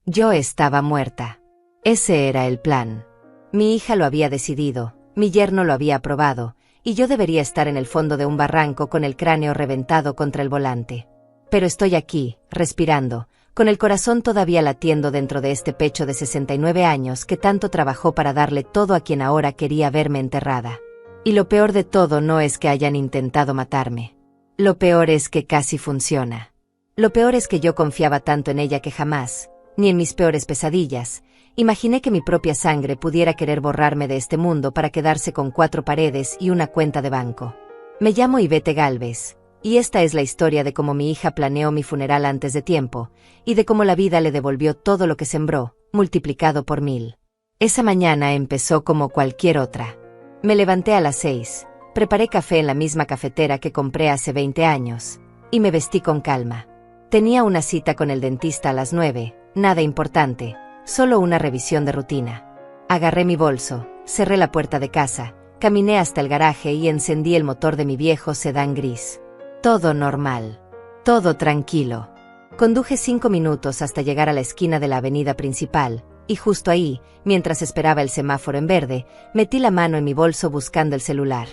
Yo estaba muerta. Ese era el plan. Mi hija lo había decidido, mi yerno lo había aprobado, y yo debería estar en el fondo de un barranco con el cráneo reventado contra el volante. Pero estoy aquí, respirando, con el corazón todavía latiendo dentro de este pecho de 69 años que tanto trabajó para darle todo a quien ahora quería verme enterrada. Y lo peor de todo no es que hayan intentado matarme. Lo peor es que casi funciona. Lo peor es que yo confiaba tanto en ella que jamás, ni en mis peores pesadillas, imaginé que mi propia sangre pudiera querer borrarme de este mundo para quedarse con 4 paredes y una cuenta de banco. Me llamo Ivette Gálvez, y esta es la historia de cómo mi hija planeó mi funeral antes de tiempo, y de cómo la vida le devolvió todo lo que sembró, multiplicado por 1000. Esa mañana empezó como cualquier otra. Me levanté a las 6, preparé café en la misma cafetera que compré hace 20 años, y me vestí con calma. Tenía una cita con el dentista a las 9, nada importante, solo una revisión de rutina. Agarré mi bolso, cerré la puerta de casa, caminé hasta el garaje y encendí el motor de mi viejo sedán gris. Todo normal. Todo tranquilo. Conduje 5 minutos hasta llegar a la esquina de la avenida principal, y justo ahí, mientras esperaba el semáforo en verde, metí la mano en mi bolso buscando el celular.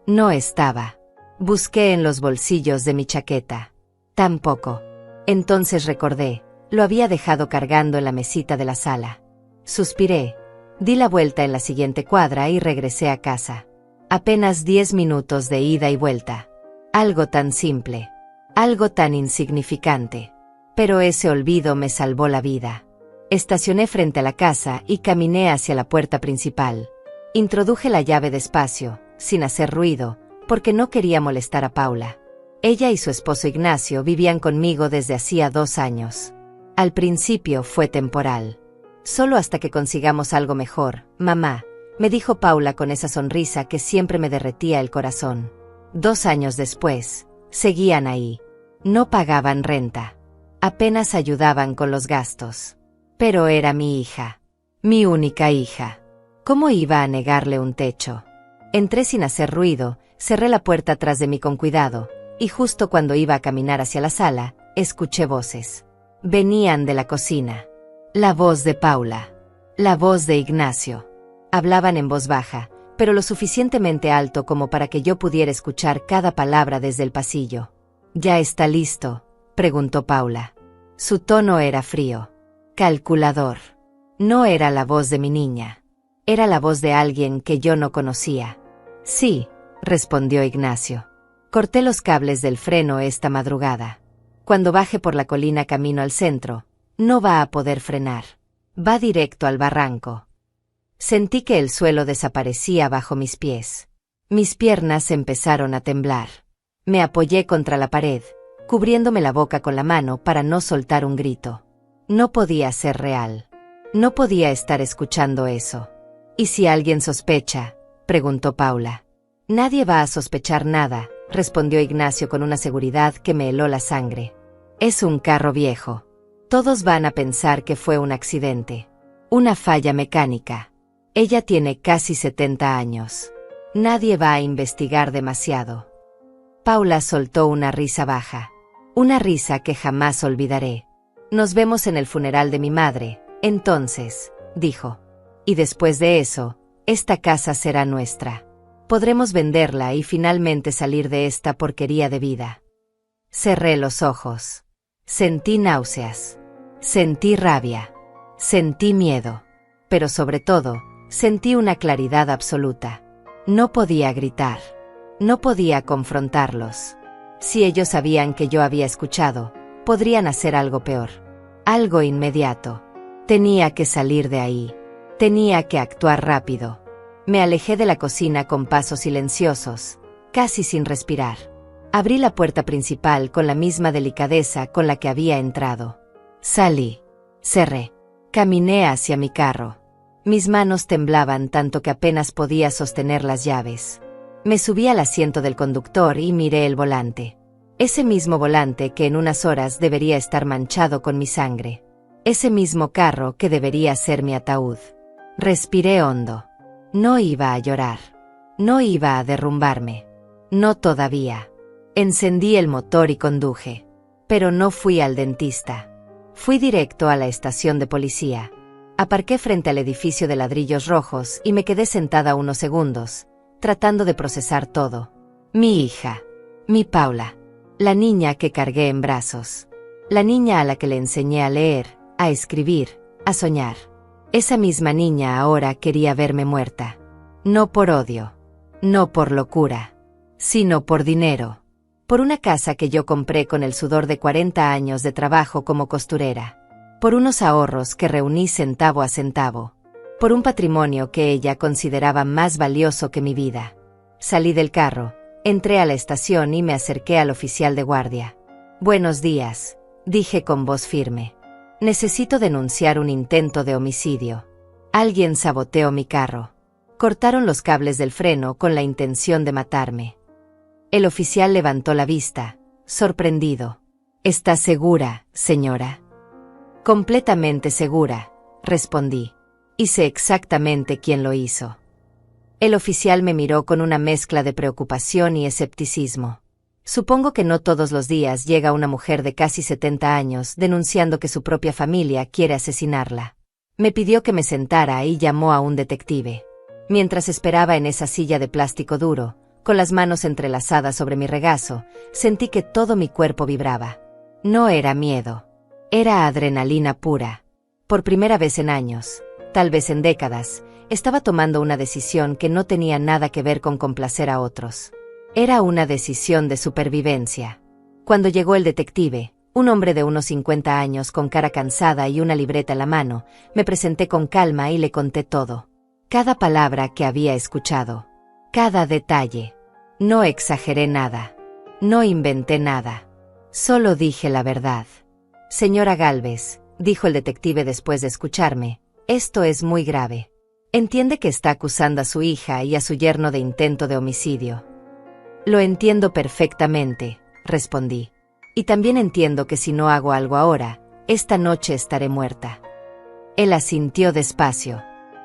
No estaba. Busqué en los bolsillos de mi chaqueta. Tampoco. Entonces recordé, lo había dejado cargando en la mesita de la sala. Suspiré. Di la vuelta en la siguiente cuadra y regresé a casa. Apenas 10 minutos de ida y vuelta. Algo tan simple. Algo tan insignificante. Pero ese olvido me salvó la vida. Estacioné frente a la casa y caminé hacia la puerta principal. Introduje la llave despacio, sin hacer ruido, porque no quería molestar a Paula. Ella y su esposo Ignacio vivían conmigo desde hacía 2 años. Al principio fue temporal. Solo hasta que consigamos algo mejor, mamá, me dijo Paula con esa sonrisa que siempre me derretía el corazón. 2 años después, seguían ahí. No pagaban renta. Apenas ayudaban con los gastos. Pero era mi hija. Mi única hija. ¿Cómo iba a negarle un techo? Entré sin hacer ruido, cerré la puerta tras de mí con cuidado, y justo cuando iba a caminar hacia la sala, escuché voces. Venían de la cocina. La voz de Paula. La voz de Ignacio. Hablaban en voz baja, pero lo suficientemente alto como para que yo pudiera escuchar cada palabra desde el pasillo. ¿Ya está listo?, preguntó Paula. Su tono era frío. Calculador. No era la voz de mi niña. Era la voz de alguien que yo no conocía. Sí, respondió Ignacio. Corté los cables del freno esta madrugada. Cuando baje por la colina camino al centro, no va a poder frenar. Va directo al barranco. Sentí que el suelo desaparecía bajo mis pies. Mis piernas empezaron a temblar. Me apoyé contra la pared, cubriéndome la boca con la mano para no soltar un grito. No podía ser real. No podía estar escuchando eso. ¿Y si alguien sospecha?, preguntó Paula. Nadie va a sospechar nada, respondió Ignacio con una seguridad que me heló la sangre. Es un carro viejo. Todos van a pensar que fue un accidente. Una falla mecánica. Ella tiene casi 70 años. Nadie va a investigar demasiado. Paula soltó una risa baja. Una risa que jamás olvidaré. Nos vemos en el funeral de mi madre, entonces, dijo. Y después de eso, esta casa será nuestra. Podremos venderla y finalmente salir de esta porquería de vida. Cerré los ojos. Sentí náuseas. Sentí rabia. Sentí miedo. Pero sobre todo, sentí una claridad absoluta. No podía gritar. No podía confrontarlos. Si ellos sabían que yo había escuchado, podrían hacer algo peor. Algo inmediato. Tenía que salir de ahí. Tenía que actuar rápido. Me alejé de la cocina con pasos silenciosos, casi sin respirar. Abrí la puerta principal con la misma delicadeza con la que había entrado. Salí. Cerré. Caminé hacia mi carro. Mis manos temblaban tanto que apenas podía sostener las llaves. Me subí al asiento del conductor y miré el volante. Ese mismo volante que en unas horas debería estar manchado con mi sangre. Ese mismo carro que debería ser mi ataúd. Respiré hondo. No iba a llorar. No iba a derrumbarme. No todavía. Encendí el motor y conduje. Pero no fui al dentista. Fui directo a la estación de policía. Aparqué frente al edificio de ladrillos rojos y me quedé sentada unos segundos, tratando de procesar todo. Mi hija. Mi Paula. La niña que cargué en brazos. La niña a la que le enseñé a leer, a escribir, a soñar. Esa misma niña ahora quería verme muerta. No por odio. No por locura. Sino por dinero. Por una casa que yo compré con el sudor de 40 años de trabajo como costurera. Por unos ahorros que reuní centavo a centavo. Por un patrimonio que ella consideraba más valioso que mi vida. Salí del carro, entré a la estación y me acerqué al oficial de guardia. Buenos días, dije con voz firme. Necesito denunciar un intento de homicidio. Alguien saboteó mi carro. Cortaron los cables del freno con la intención de matarme. El oficial levantó la vista, sorprendido. ¿Está segura, señora? Completamente segura, respondí. Y sé exactamente quién lo hizo. El oficial me miró con una mezcla de preocupación y escepticismo. Supongo que no todos los días llega una mujer de casi 70 años denunciando que su propia familia quiere asesinarla. Me pidió que me sentara y llamó a un detective. Mientras esperaba en esa silla de plástico duro, con las manos entrelazadas sobre mi regazo, sentí que todo mi cuerpo vibraba. No era miedo. Era adrenalina pura. Por primera vez en años, tal vez en décadas, estaba tomando una decisión que no tenía nada que ver con complacer a otros. Era una decisión de supervivencia. Cuando llegó el detective, un hombre de unos 50 años con cara cansada y una libreta en la mano, me presenté con calma y le conté todo. Cada palabra que había escuchado. Cada detalle. No exageré nada. No inventé nada. Solo dije la verdad. Señora Gálvez, dijo el detective después de escucharme, esto es muy grave. Entiende que está acusando a su hija y a su yerno de intento de homicidio. Lo entiendo perfectamente, respondí. Y también entiendo que si no hago algo ahora, esta noche estaré muerta. Él asintió despacio.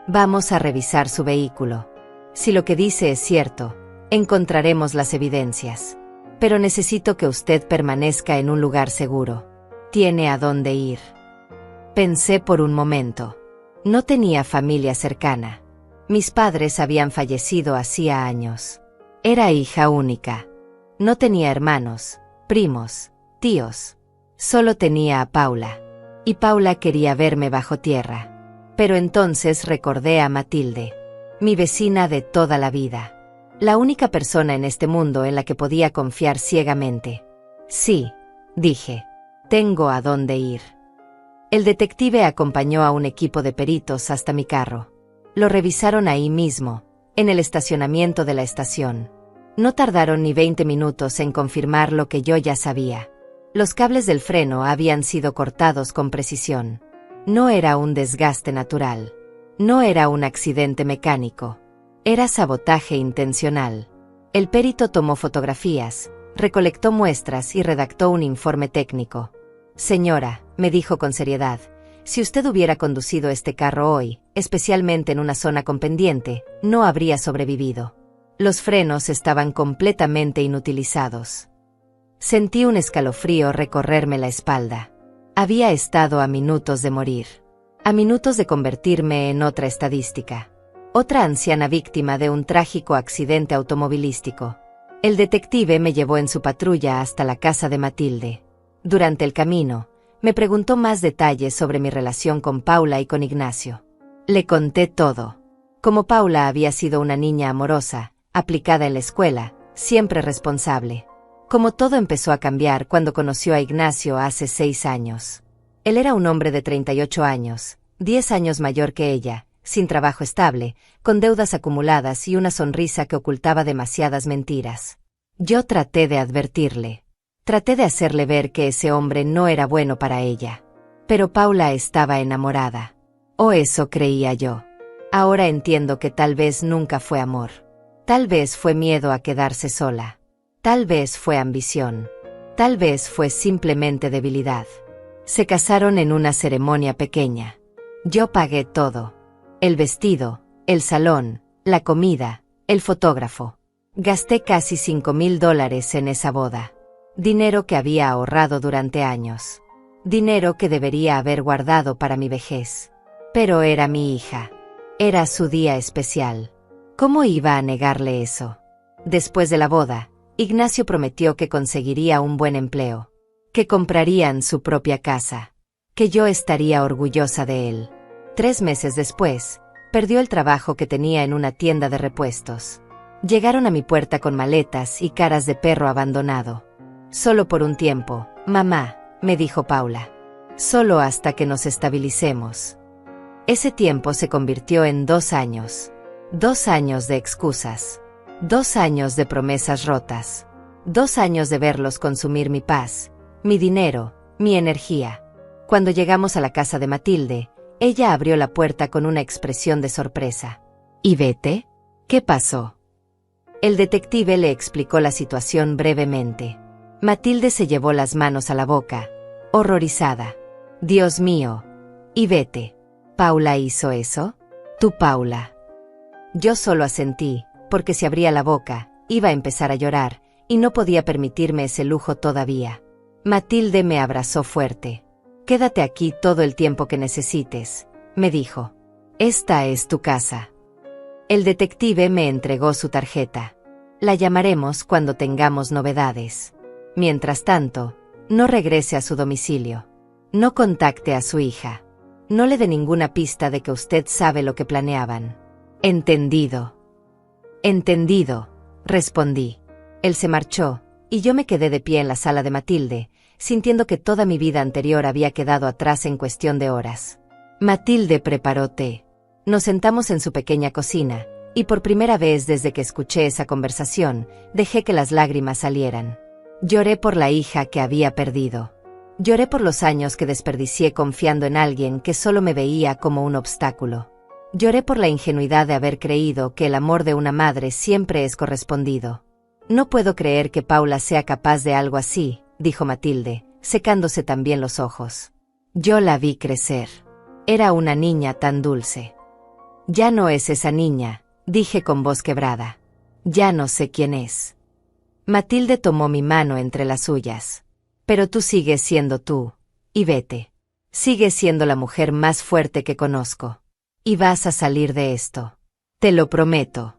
Vamos a revisar su vehículo. Si lo que dice es cierto, encontraremos las evidencias. Pero necesito que usted permanezca en un lugar seguro. Tiene a dónde ir. Pensé por un momento. No tenía familia cercana. Mis padres habían fallecido hacía años. Era hija única. No tenía hermanos, primos, tíos. Solo tenía a Paula. Y Paula quería verme bajo tierra. Pero entonces recordé a Matilde, mi vecina de toda la vida. La única persona en este mundo en la que podía confiar ciegamente. Sí, dije. Tengo a dónde ir. El detective acompañó a un equipo de peritos hasta mi carro. Lo revisaron ahí mismo, en el estacionamiento de la estación. No tardaron ni 20 minutos en confirmar lo que yo ya sabía. Los cables del freno habían sido cortados con precisión. No era un desgaste natural. No era un accidente mecánico. Era sabotaje intencional. El perito tomó fotografías, recolectó muestras y redactó un informe técnico. Señora, me dijo con seriedad, si usted hubiera conducido este carro hoy, especialmente en una zona con pendiente, no habría sobrevivido. Los frenos estaban completamente inutilizados. Sentí un escalofrío recorrerme la espalda. Había estado a minutos de morir. A minutos de convertirme en otra estadística. Otra anciana víctima de un trágico accidente automovilístico. El detective me llevó en su patrulla hasta la casa de Matilde. Durante el camino, me preguntó más detalles sobre mi relación con Paula y con Ignacio. Le conté todo. Como Paula había sido una niña amorosa, aplicada en la escuela, siempre responsable. Como todo empezó a cambiar cuando conoció a Ignacio hace 6 años. Él era un hombre de 38 años, 10 años mayor que ella, sin trabajo estable, con deudas acumuladas y una sonrisa que ocultaba demasiadas mentiras. Yo traté de advertirle. Traté de hacerle ver que ese hombre no era bueno para ella. Pero Paula estaba enamorada. O eso creía yo. Ahora entiendo que tal vez nunca fue amor. Tal vez fue miedo a quedarse sola. Tal vez fue ambición. Tal vez fue simplemente debilidad. Se casaron en una ceremonia pequeña. Yo pagué todo. El vestido, el salón, la comida, el fotógrafo. Gasté casi $5,000 en esa boda. Dinero que había ahorrado durante años. dinero que debería haber guardado para mi vejez. Pero era mi hija. Era su día especial. ¿Cómo iba a negarle eso? Después de la boda, Ignacio prometió que conseguiría un buen empleo, que comprarían su propia casa, que yo estaría orgullosa de él. 3 meses después, perdió el trabajo que tenía en una tienda de repuestos. Llegaron a mi puerta con maletas y caras de perro abandonado. Solo por un tiempo, mamá, me dijo Paula. Solo hasta que nos estabilicemos. Ese tiempo se convirtió en 2 años. 2 años de excusas. 2 años de promesas rotas. 2 años de verlos consumir mi paz, mi dinero, mi energía. Cuando llegamos a la casa de Matilde, ella abrió la puerta con una expresión de sorpresa. ¿Y vete? ¿Qué pasó? El detective le explicó la situación brevemente. Matilde se llevó las manos a la boca, horrorizada. Dios mío. ¿Y vete? ¿Paula hizo eso? Tú, Paula. Yo solo asentí, porque si abría la boca, iba a empezar a llorar, y no podía permitirme ese lujo todavía. Matilde me abrazó fuerte. Quédate aquí todo el tiempo que necesites, me dijo. Esta es tu casa. El detective me entregó su tarjeta. La llamaremos cuando tengamos novedades. Mientras tanto, no regrese a su domicilio. No contacte a su hija. No le dé ninguna pista de que usted sabe lo que planeaban. Entendido. Entendido, respondí. Él se marchó, y yo me quedé de pie en la sala de Matilde, sintiendo que toda mi vida anterior había quedado atrás en cuestión de horas. Matilde preparó té. Nos sentamos en su pequeña cocina, y por primera vez desde que escuché esa conversación, dejé que las lágrimas salieran. Lloré por la hija que había perdido. Lloré por los años que desperdicié confiando en alguien que solo me veía como un obstáculo. Lloré por la ingenuidad de haber creído que el amor de una madre siempre es correspondido. No puedo creer que Paula sea capaz de algo así, dijo Matilde, secándose también los ojos. Yo la vi crecer. Era una niña tan dulce. Ya no es esa niña, dije con voz quebrada. Ya no sé quién es. Matilde tomó mi mano entre las suyas. Pero tú sigues siendo tú, y vete. Sigues siendo la mujer más fuerte que conozco. Y vas a salir de esto. Te lo prometo.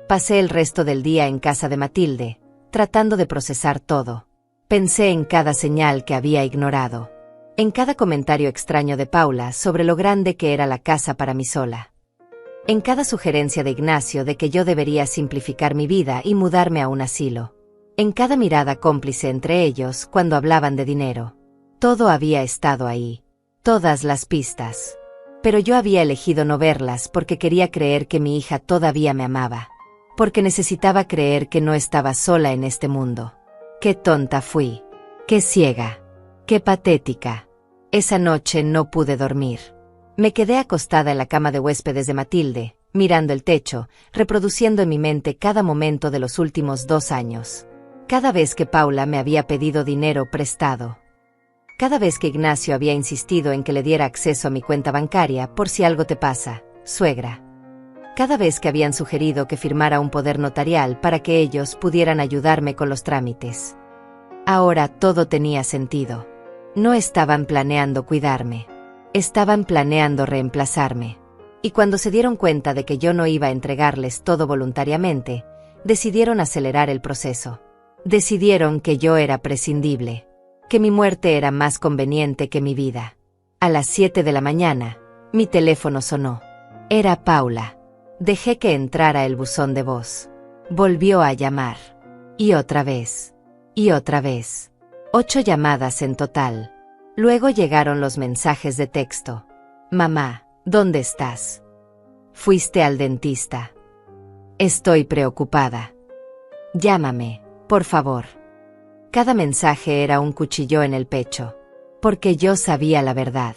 Pasé el resto del día en casa de Matilde, tratando de procesar todo. Pensé en cada señal que había ignorado. En cada comentario extraño de Paula sobre lo grande que era la casa para mí sola. En cada sugerencia de Ignacio de que yo debería simplificar mi vida y mudarme a un asilo. En cada mirada cómplice entre ellos cuando hablaban de dinero. Todo había estado ahí. Todas las pistas. Pero yo había elegido no verlas porque quería creer que mi hija todavía me amaba. Porque necesitaba creer que no estaba sola en este mundo. Qué tonta fui. Qué ciega. Qué patética. Esa noche no pude dormir. Me quedé acostada en la cama de huéspedes de Matilde, mirando el techo, reproduciendo en mi mente cada momento de los últimos 2 años. Cada vez que Paula me había pedido dinero prestado. Cada vez que Ignacio había insistido en que le diera acceso a mi cuenta bancaria por si algo te pasa, suegra. Cada vez que habían sugerido que firmara un poder notarial para que ellos pudieran ayudarme con los trámites. Ahora todo tenía sentido. No estaban planeando cuidarme. Estaban planeando reemplazarme. Y cuando se dieron cuenta de que yo no iba a entregarles todo voluntariamente, decidieron acelerar el proceso. Decidieron que yo era prescindible, que mi muerte era más conveniente que mi vida. A las 7 de la mañana, mi teléfono sonó. Era Paula. Dejé que entrara el buzón de voz. Volvió a llamar. Y otra vez. Y otra vez. 8 llamadas en total. Luego llegaron los mensajes de texto. Mamá, ¿dónde estás? Fuiste al dentista. Estoy preocupada. Llámame. Por favor. Cada mensaje era un cuchillo en el pecho. Porque yo sabía la verdad.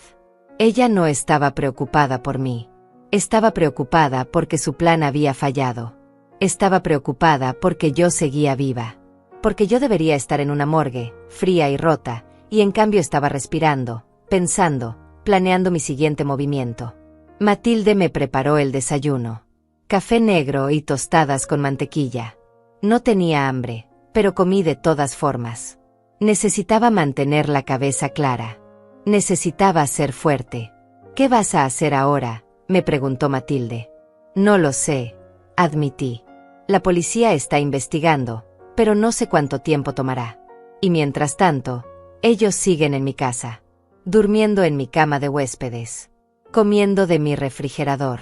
Ella no estaba preocupada por mí. Estaba preocupada porque su plan había fallado. Estaba preocupada porque yo seguía viva. Porque yo debería estar en una morgue, fría y rota, y en cambio estaba respirando, pensando, planeando mi siguiente movimiento. Matilde me preparó el desayuno. Café negro y tostadas con mantequilla. No tenía hambre, pero comí de todas formas. Necesitaba mantener la cabeza clara. Necesitaba ser fuerte. ¿Qué vas a hacer ahora?, me preguntó Matilde. No lo sé, admití. La policía está investigando, pero no sé cuánto tiempo tomará. Y mientras tanto, ellos siguen en mi casa, durmiendo en mi cama de huéspedes, comiendo de mi refrigerador,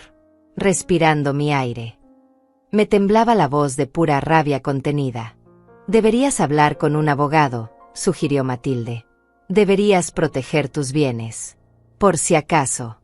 respirando mi aire. Me temblaba la voz de pura rabia contenida. Deberías hablar con un abogado, sugirió Matilde. Deberías proteger tus bienes. Por si acaso.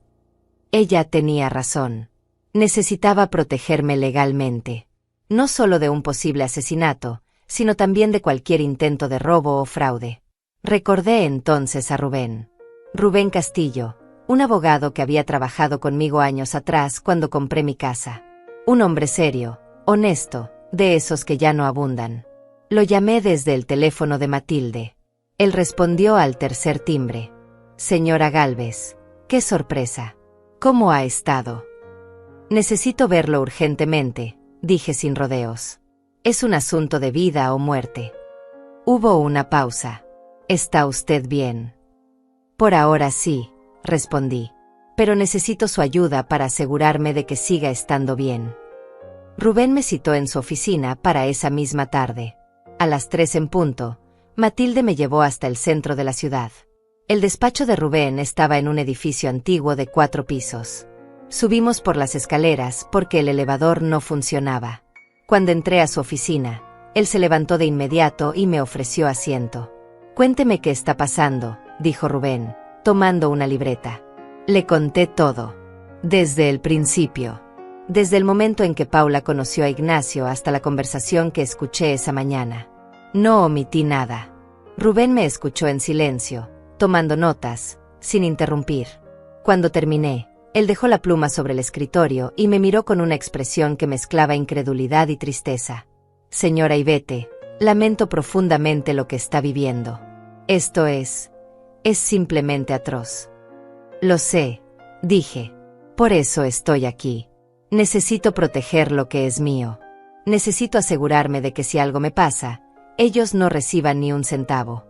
Ella tenía razón. Necesitaba protegerme legalmente. No solo de un posible asesinato, sino también de cualquier intento de robo o fraude. Recordé entonces a Rubén. Rubén Castillo, un abogado que había trabajado conmigo años atrás cuando compré mi casa. Un hombre serio, honesto, de esos que ya no abundan. Lo llamé desde el teléfono de Matilde. Él respondió al tercer timbre. Señora Gálvez, qué sorpresa. ¿Cómo ha estado? Necesito verlo urgentemente, dije sin rodeos. Es un asunto de vida o muerte. Hubo una pausa. ¿Está usted bien? Por ahora sí, respondí. Pero necesito su ayuda para asegurarme de que siga estando bien. Rubén me citó en su oficina para esa misma tarde. A las 3 en punto, Matilde me llevó hasta el centro de la ciudad. El despacho de Rubén estaba en un edificio antiguo de 4 pisos. Subimos por las escaleras porque el elevador no funcionaba. Cuando entré a su oficina, él se levantó de inmediato y me ofreció asiento. Cuénteme qué está pasando, dijo Rubén, tomando una libreta. Le conté todo. Desde el principio. Desde el momento en que Paula conoció a Ignacio hasta la conversación que escuché esa mañana. No omití nada. Rubén me escuchó en silencio, tomando notas, sin interrumpir. Cuando terminé, él dejó la pluma sobre el escritorio y me miró con una expresión que mezclaba incredulidad y tristeza. Señora Ivete, lamento profundamente lo que está viviendo. Esto es simplemente atroz. Lo sé, dije. Por eso estoy aquí. Necesito proteger lo que es mío. Necesito asegurarme de que si algo me pasa, ellos no reciban ni un centavo.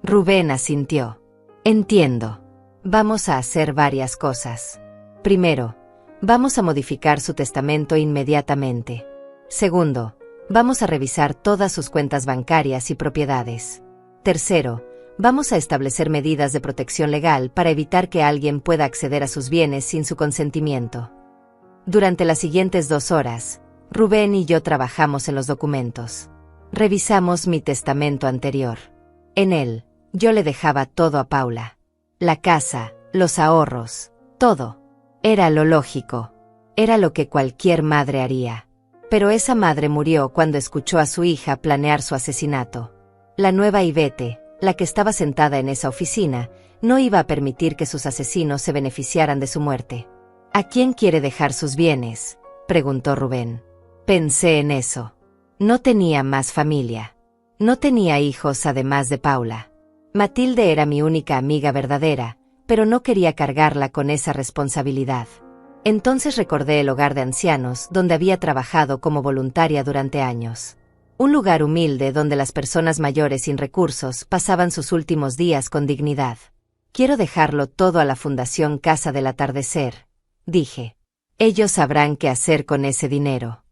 Rubén asintió. Entiendo. Vamos a hacer varias cosas. Primero, vamos a modificar su testamento inmediatamente. Segundo, vamos a revisar todas sus cuentas bancarias y propiedades. Tercero, vamos a establecer medidas de protección legal para evitar que alguien pueda acceder a sus bienes sin su consentimiento. Durante las siguientes 2 horas, Rubén y yo trabajamos en los documentos. Revisamos mi testamento anterior. En él, yo le dejaba todo a Paula. La casa, los ahorros, todo. Era lo lógico. Era lo que cualquier madre haría. Pero esa madre murió cuando escuchó a su hija planear su asesinato. La nueva Ivete, la que estaba sentada en esa oficina, no iba a permitir que sus asesinos se beneficiaran de su muerte. ¿A quién quiere dejar sus bienes?, preguntó Rubén. Pensé en eso. No tenía más familia. No tenía hijos además de Paula. Matilde era mi única amiga verdadera, pero no quería cargarla con esa responsabilidad. Entonces recordé el hogar de ancianos donde había trabajado como voluntaria durante años. Un lugar humilde donde las personas mayores sin recursos pasaban sus últimos días con dignidad. Quiero dejarlo todo a la Fundación Casa del Atardecer, dije. Ellos sabrán qué hacer con ese dinero.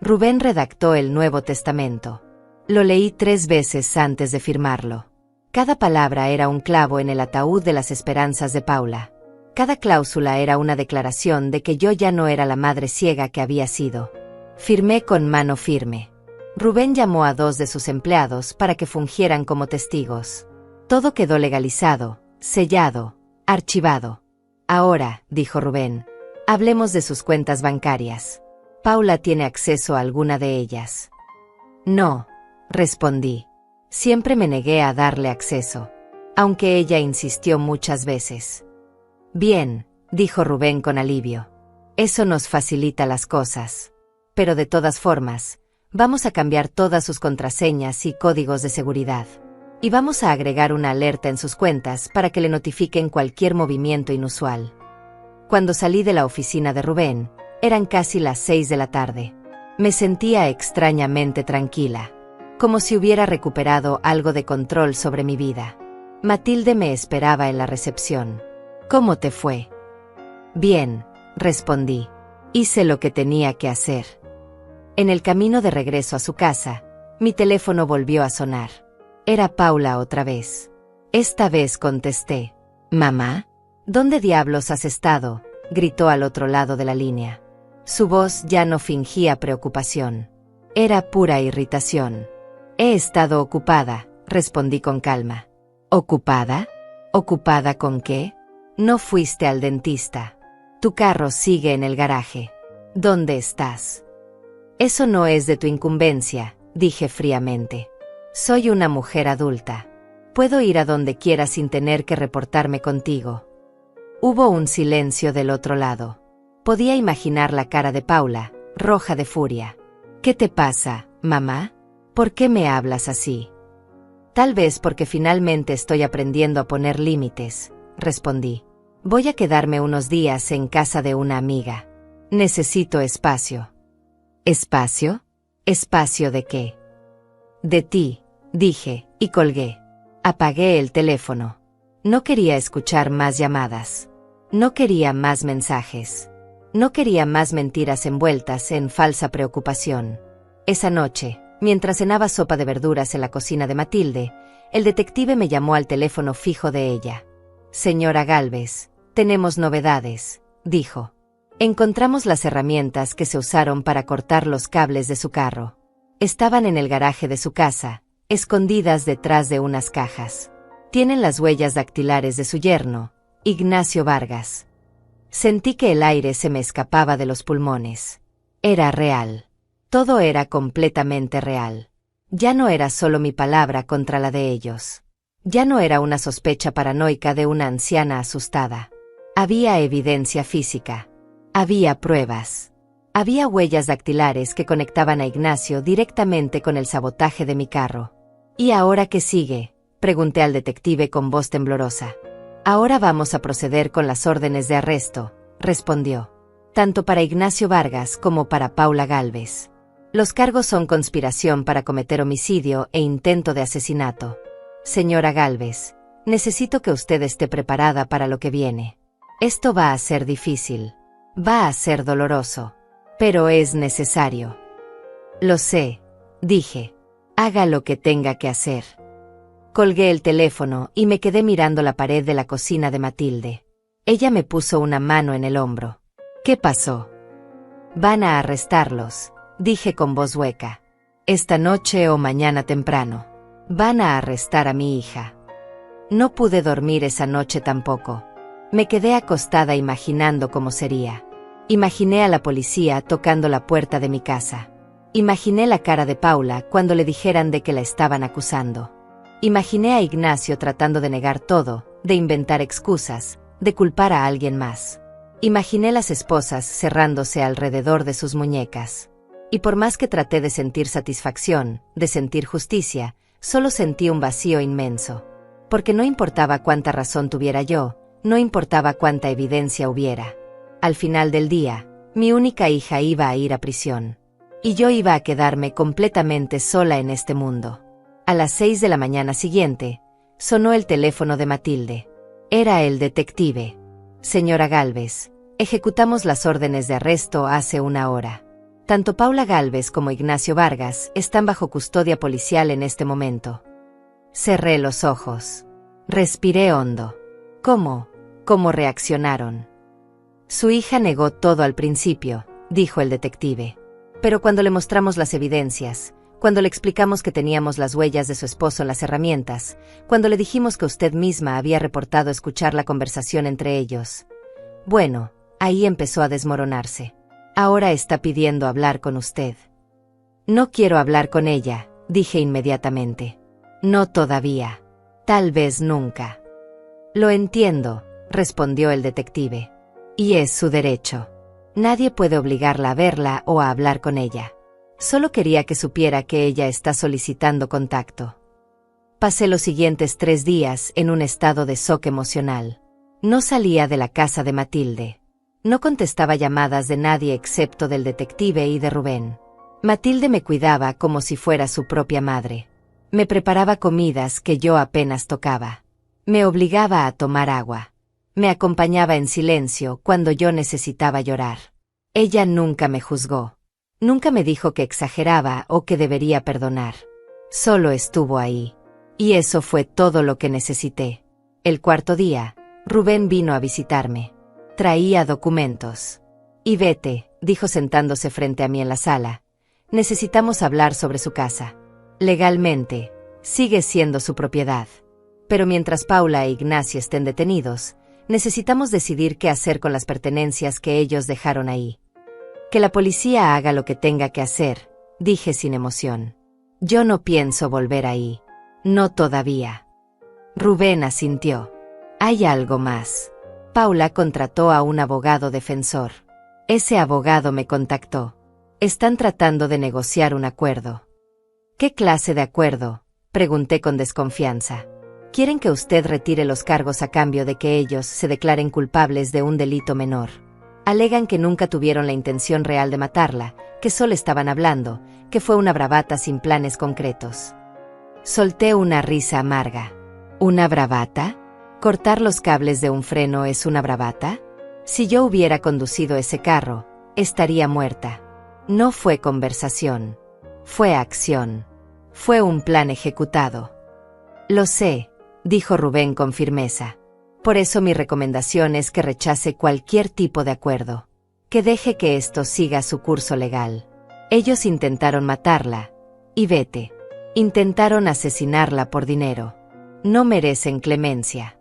Rubén redactó el Nuevo Testamento. Lo leí 3 veces antes de firmarlo. Cada palabra era un clavo en el ataúd de las esperanzas de Paula. Cada cláusula era una declaración de que yo ya no era la madre ciega que había sido. Firmé con mano firme. Rubén llamó a 2 de sus empleados para que fungieran como testigos. Todo quedó legalizado, sellado, archivado. Ahora, dijo Rubén, hablemos de sus cuentas bancarias. ¿Paula tiene acceso a alguna de ellas? No, respondí. Siempre me negué a darle acceso, aunque ella insistió muchas veces. Bien, dijo Rubén con alivio. Eso nos facilita las cosas. Pero de todas formas, vamos a cambiar todas sus contraseñas y códigos de seguridad. Y vamos a agregar una alerta en sus cuentas para que le notifiquen cualquier movimiento inusual. Cuando salí de la oficina de Rubén, eran casi las 6 de la tarde. Me sentía extrañamente tranquila, como si hubiera recuperado algo de control sobre mi vida. Matilde me esperaba en la recepción. ¿Cómo te fue? Bien, respondí. Hice lo que tenía que hacer. En el camino de regreso a su casa, mi teléfono volvió a sonar. Era Paula otra vez. Esta vez contesté. «¿Mamá? ¿Dónde diablos has estado?», gritó al otro lado de la línea. Su voz ya no fingía preocupación. Era pura irritación. «He estado ocupada», respondí con calma. «¿Ocupada? ¿Ocupada con qué? No fuiste al dentista. Tu carro sigue en el garaje. ¿Dónde estás?» «Eso no es de tu incumbencia», dije fríamente. «Soy una mujer adulta. Puedo ir a donde quiera sin tener que reportarme contigo». Hubo un silencio del otro lado. Podía imaginar la cara de Paula, roja de furia. «¿Qué te pasa, mamá? ¿Por qué me hablas así?» «Tal vez porque finalmente estoy aprendiendo a poner límites», respondí. «Voy a quedarme unos días en casa de una amiga. Necesito espacio». «¿Espacio? ¿Espacio de qué?» «De ti», dije, y colgué. Apagué el teléfono. No quería escuchar más llamadas. No quería más mensajes. No quería más mentiras envueltas en falsa preocupación. Esa noche, mientras cenaba sopa de verduras en la cocina de Matilde, el detective me llamó al teléfono fijo de ella. «Señora Gálvez, tenemos novedades», dijo. «Encontramos las herramientas que se usaron para cortar los cables de su carro. Estaban en el garaje de su casa, escondidas detrás de unas cajas. Tienen las huellas dactilares de su yerno, Ignacio Vargas». Sentí que el aire se me escapaba de los pulmones. Era real. Todo era completamente real. Ya no era solo mi palabra contra la de ellos. Ya no era una sospecha paranoica de una anciana asustada. Había evidencia física. Había pruebas. Había huellas dactilares que conectaban a Ignacio directamente con el sabotaje de mi carro. «¿Y ahora qué sigue?», pregunté al detective con voz temblorosa. «Ahora vamos a proceder con las órdenes de arresto», respondió. «Tanto para Ignacio Vargas como para Paula Gálvez. Los cargos son conspiración para cometer homicidio e intento de asesinato. Señora Gálvez, necesito que usted esté preparada para lo que viene. Esto va a ser difícil. Va a ser doloroso. Pero es necesario». «Lo sé», dije. «Haga lo que tenga que hacer». Colgué el teléfono y me quedé mirando la pared de la cocina de Matilde. Ella me puso una mano en el hombro. «¿Qué pasó?» «Van a arrestarlos», dije con voz hueca. «Esta noche o mañana temprano. Van a arrestar a mi hija». No pude dormir esa noche tampoco. Me quedé acostada imaginando cómo sería. Imaginé a la policía tocando la puerta de mi casa. Imaginé la cara de Paula cuando le dijeran de que la estaban acusando. Imaginé a Ignacio tratando de negar todo, de inventar excusas, de culpar a alguien más. Imaginé las esposas cerrándose alrededor de sus muñecas. Y por más que traté de sentir satisfacción, de sentir justicia, solo sentí un vacío inmenso. Porque no importaba cuánta razón tuviera yo, no importaba cuánta evidencia hubiera. Al final del día, mi única hija iba a ir a prisión. Y yo iba a quedarme completamente sola en este mundo. A las 6 de la mañana siguiente, sonó el teléfono de Matilde. Era el detective. «Señora Gálvez, ejecutamos las órdenes de arresto hace una hora. Tanto Paula Gálvez como Ignacio Vargas están bajo custodia policial en este momento». Cerré los ojos. Respiré hondo. ¿Cómo reaccionaron? «Su hija negó todo al principio», dijo el detective. «Pero cuando le mostramos las evidencias, cuando le explicamos que teníamos las huellas de su esposo en las herramientas, cuando le dijimos que usted misma había reportado escuchar la conversación entre ellos, bueno, ahí empezó a desmoronarse. Ahora está pidiendo hablar con usted». «No quiero hablar con ella», dije inmediatamente. «No todavía. Tal vez nunca». «Lo entiendo», respondió el detective. «Y es su derecho. Nadie puede obligarla a verla o a hablar con ella. Solo quería que supiera que ella está solicitando contacto». Pasé los siguientes 3 días en un estado de shock emocional. No salía de la casa de Matilde. No contestaba llamadas de nadie excepto del detective y de Rubén. Matilde me cuidaba como si fuera su propia madre. Me preparaba comidas que yo apenas tocaba. Me obligaba a tomar agua. Me acompañaba en silencio cuando yo necesitaba llorar. Ella nunca me juzgó. Nunca me dijo que exageraba o que debería perdonar. Solo estuvo ahí. Y eso fue todo lo que necesité. El cuarto día, Rubén vino a visitarme. Traía documentos. Y vete, dijo sentándose frente a mí en la sala. Necesitamos hablar sobre su casa. Legalmente, sigue siendo su propiedad. Pero mientras Paula e Ignacio estén detenidos, necesitamos decidir qué hacer con las pertenencias que ellos dejaron ahí. Que la policía haga lo que tenga que hacer, dije sin emoción. Yo no pienso volver ahí. No todavía. Rubén asintió. Hay algo más. Paula contrató a un abogado defensor. Ese abogado me contactó. Están tratando de negociar un acuerdo. ¿Qué clase de acuerdo?, pregunté con desconfianza. Quieren que usted retire los cargos a cambio de que ellos se declaren culpables de un delito menor. Alegan que nunca tuvieron la intención real de matarla, que solo estaban hablando, que fue una bravata sin planes concretos. Solté una risa amarga. ¿Una bravata? ¿Cortar los cables de un freno es una bravata? Si yo hubiera conducido ese carro, estaría muerta. No fue conversación. Fue acción. Fue un plan ejecutado. Lo sé, dijo Rubén con firmeza. Por eso mi recomendación es que rechace cualquier tipo de acuerdo. Que deje que esto siga su curso legal. Ellos intentaron matarla. Y vete. Intentaron asesinarla por dinero. No merecen clemencia.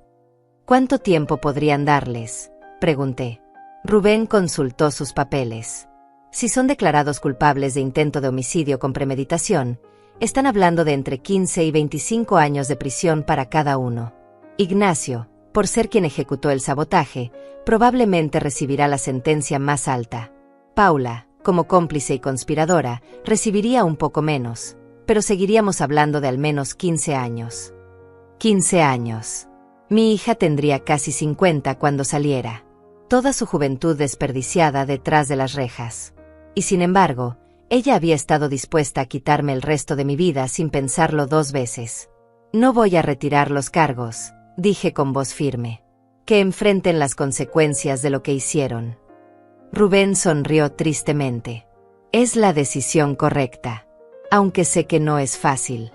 ¿Cuánto tiempo podrían darles?, pregunté. Rubén consultó sus papeles. Si son declarados culpables de intento de homicidio con premeditación, están hablando de entre 15 y 25 años de prisión para cada uno. Ignacio, por ser quien ejecutó el sabotaje, probablemente recibirá la sentencia más alta. Paula, como cómplice y conspiradora, recibiría un poco menos, pero seguiríamos hablando de al menos 15 años. 15 años. Mi hija tendría casi 50 cuando saliera. Toda su juventud desperdiciada detrás de las rejas. Y sin embargo, ella había estado dispuesta a quitarme el resto de mi vida sin pensarlo 2 veces. No voy a retirar los cargos, dije con voz firme. Que enfrenten las consecuencias de lo que hicieron. Rubén sonrió tristemente. Es la decisión correcta. Aunque sé que no es fácil.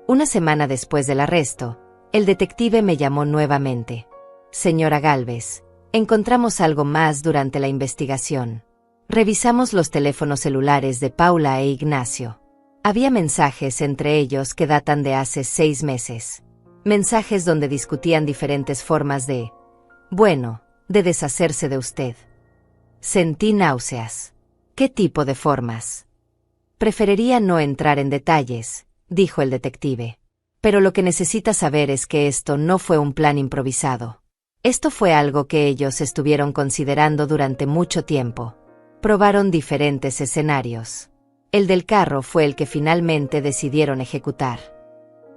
Una semana después del arresto, el detective me llamó nuevamente. Señora Gálvez, encontramos algo más durante la investigación. Revisamos los teléfonos celulares de Paula e Ignacio. Había mensajes entre ellos que datan de hace 6 meses. Mensajes donde discutían diferentes formas de deshacerse de usted. Sentí náuseas. ¿Qué tipo de formas? Preferiría no entrar en detalles, dijo el detective. Pero lo que necesita saber es que esto no fue un plan improvisado. Esto fue algo que ellos estuvieron considerando durante mucho tiempo. Probaron diferentes escenarios. El del carro fue el que finalmente decidieron ejecutar.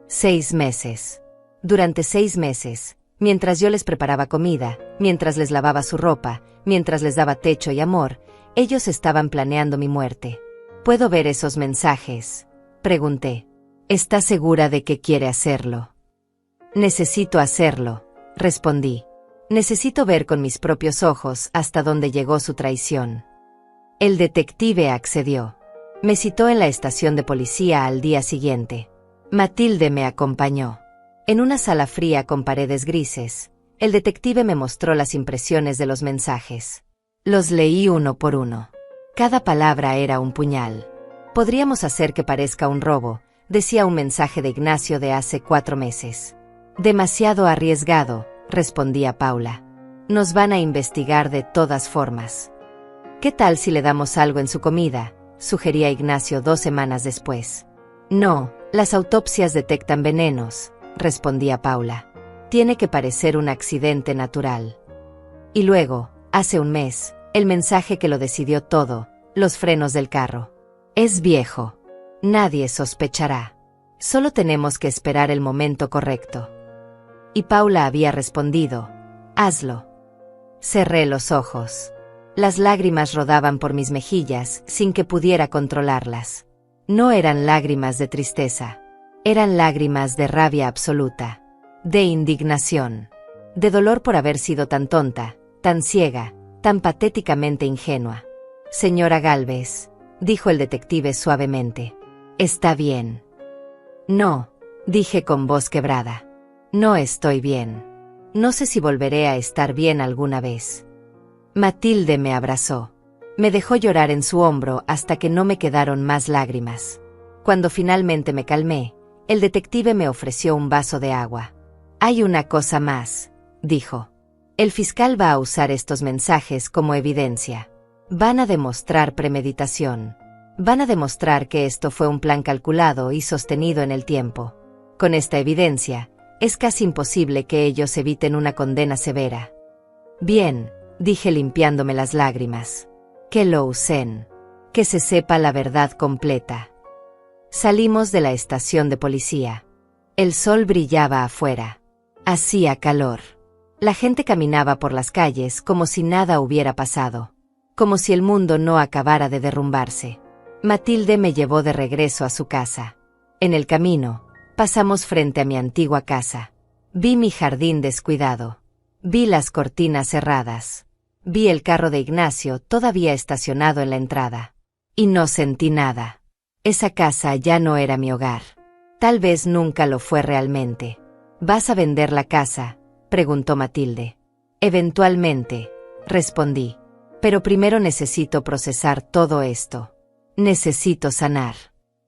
6 meses. Durante 6 meses, mientras yo les preparaba comida, mientras les lavaba su ropa, mientras les daba techo y amor, ellos estaban planeando mi muerte. ¿Puedo ver esos mensajes?, pregunté. ¿Está segura de que quiere hacerlo? Necesito hacerlo, respondí. Necesito ver con mis propios ojos hasta dónde llegó su traición. El detective accedió. Me citó en la estación de policía al día siguiente. Matilde me acompañó. En una sala fría con paredes grises, el detective me mostró las impresiones de los mensajes. Los leí uno por uno. Cada palabra era un puñal. Podríamos hacer que parezca un robo, decía un mensaje de Ignacio de hace 4 meses. Demasiado arriesgado, respondía Paula. Nos van a investigar de todas formas. ¿Qué tal si le damos algo en su comida?, sugería Ignacio 2 semanas después. No, las autopsias detectan venenos, respondía Paula. Tiene que parecer un accidente natural. Y luego, hace un mes, el mensaje que lo decidió todo, los frenos del carro. Es viejo. Nadie sospechará. Solo tenemos que esperar el momento correcto. Y Paula había respondido, hazlo. Cerré los ojos. Las lágrimas rodaban por mis mejillas sin que pudiera controlarlas. No eran lágrimas de tristeza. Eran lágrimas de rabia absoluta. De indignación. De dolor por haber sido tan tonta, tan ciega, tan patéticamente ingenua. Señora Gálvez, dijo el detective suavemente. Está bien. No, dije con voz quebrada. No estoy bien. No sé si volveré a estar bien alguna vez. Matilde me abrazó. Me dejó llorar en su hombro hasta que no me quedaron más lágrimas. Cuando finalmente me calmé, el detective me ofreció un vaso de agua. Hay una cosa más, dijo. El fiscal va a usar estos mensajes como evidencia. Van a demostrar premeditación. Van a demostrar que esto fue un plan calculado y sostenido en el tiempo. Con esta evidencia, es casi imposible que ellos eviten una condena severa. Bien, dije limpiándome las lágrimas. Que lo usen. Que se sepa la verdad completa. Salimos de la estación de policía. El sol brillaba afuera. Hacía calor. La gente caminaba por las calles como si nada hubiera pasado. Como si el mundo no acabara de derrumbarse. Matilde me llevó de regreso a su casa. En el camino, pasamos frente a mi antigua casa. Vi mi jardín descuidado. Vi las cortinas cerradas. Vi el carro de Ignacio todavía estacionado en la entrada. Y no sentí nada. Esa casa ya no era mi hogar. Tal vez nunca lo fue realmente. ¿Vas a vender la casa?, preguntó Matilde. Eventualmente, respondí. Pero primero necesito procesar todo esto. Necesito sanar.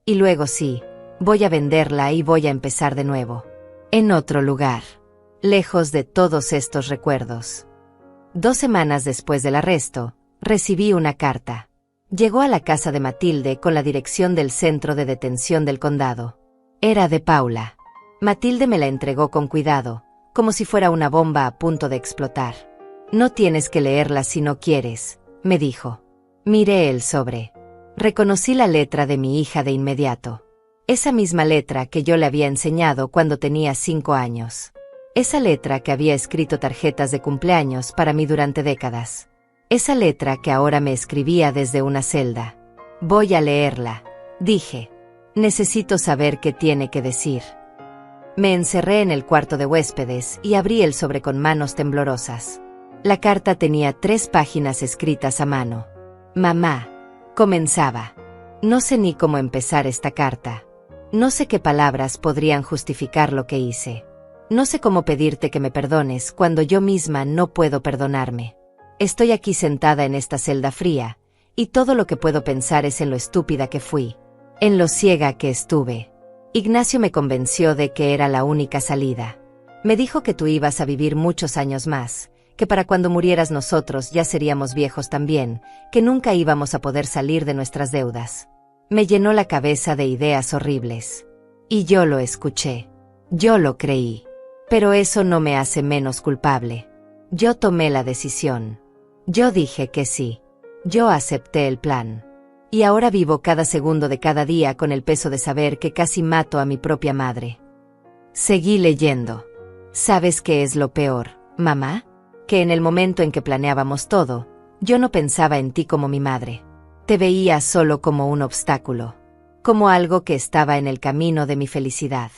Y luego sí, voy a venderla y voy a empezar de nuevo. En otro lugar. Lejos de todos estos recuerdos. 2 semanas después del arresto, recibí una carta. Llegó a la casa de Matilde con la dirección del centro de detención del condado. Era de Paula. Matilde me la entregó con cuidado, como si fuera una bomba a punto de explotar. No tienes que leerla si no quieres, me dijo. Miré el sobre. Reconocí la letra de mi hija de inmediato. Esa misma letra que yo le había enseñado cuando tenía 5 años. Esa letra que había escrito tarjetas de cumpleaños para mí durante décadas. Esa letra que ahora me escribía desde una celda. Voy a leerla, dije. Necesito saber qué tiene que decir. Me encerré en el cuarto de huéspedes y abrí el sobre con manos temblorosas. La carta tenía 3 páginas escritas a mano. Mamá, comenzaba. No sé ni cómo empezar esta carta. No sé qué palabras podrían justificar lo que hice. No sé cómo pedirte que me perdones cuando yo misma no puedo perdonarme. Estoy aquí sentada en esta celda fría, y todo lo que puedo pensar es en lo estúpida que fui, en lo ciega que estuve. Ignacio me convenció de que era la única salida. Me dijo que tú ibas a vivir muchos años más, que para cuando murieras nosotros ya seríamos viejos también, que nunca íbamos a poder salir de nuestras deudas. Me llenó la cabeza de ideas horribles. Y yo lo escuché. Yo lo creí. Pero eso no me hace menos culpable. Yo tomé la decisión. Yo dije que sí. Yo acepté el plan. Y ahora vivo cada segundo de cada día con el peso de saber que casi mato a mi propia madre. Seguí leyendo. ¿Sabes qué es lo peor, mamá? Que en el momento en que planeábamos todo, yo no pensaba en ti como mi madre. Te veía solo como un obstáculo. Como algo que estaba en el camino de mi felicidad.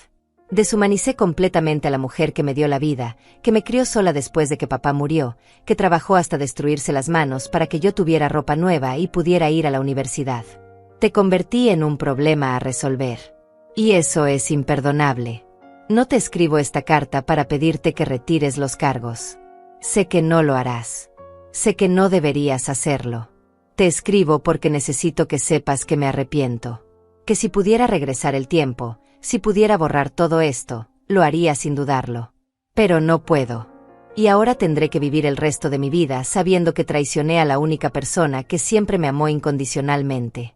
Deshumanicé completamente a la mujer que me dio la vida, que me crió sola después de que papá murió, que trabajó hasta destruirse las manos para que yo tuviera ropa nueva y pudiera ir a la universidad. Te convertí en un problema a resolver. Y eso es imperdonable. No te escribo esta carta para pedirte que retires los cargos. Sé que no lo harás. Sé que no deberías hacerlo. Te escribo porque necesito que sepas que me arrepiento. Que si pudiera regresar el tiempo, si pudiera borrar todo esto, lo haría sin dudarlo. Pero no puedo. Y ahora tendré que vivir el resto de mi vida sabiendo que traicioné a la única persona que siempre me amó incondicionalmente.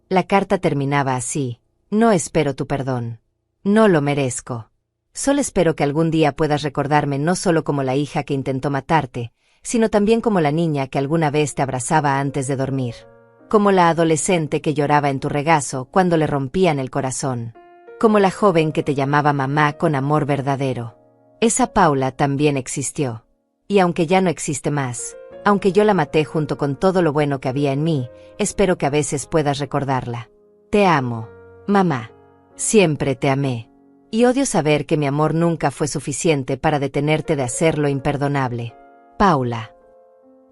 La carta terminaba así: no espero tu perdón. No lo merezco. Solo espero que algún día puedas recordarme no solo como la hija que intentó matarte, sino también como la niña que alguna vez te abrazaba antes de dormir. Como la adolescente que lloraba en tu regazo cuando le rompían el corazón. Como la joven que te llamaba mamá con amor verdadero. Esa Paula también existió. Y aunque ya no existe más, aunque yo la maté junto con todo lo bueno que había en mí, espero que a veces puedas recordarla. Te amo, mamá. Siempre te amé. Y odio saber que mi amor nunca fue suficiente para detenerte de hacer lo imperdonable. Paula.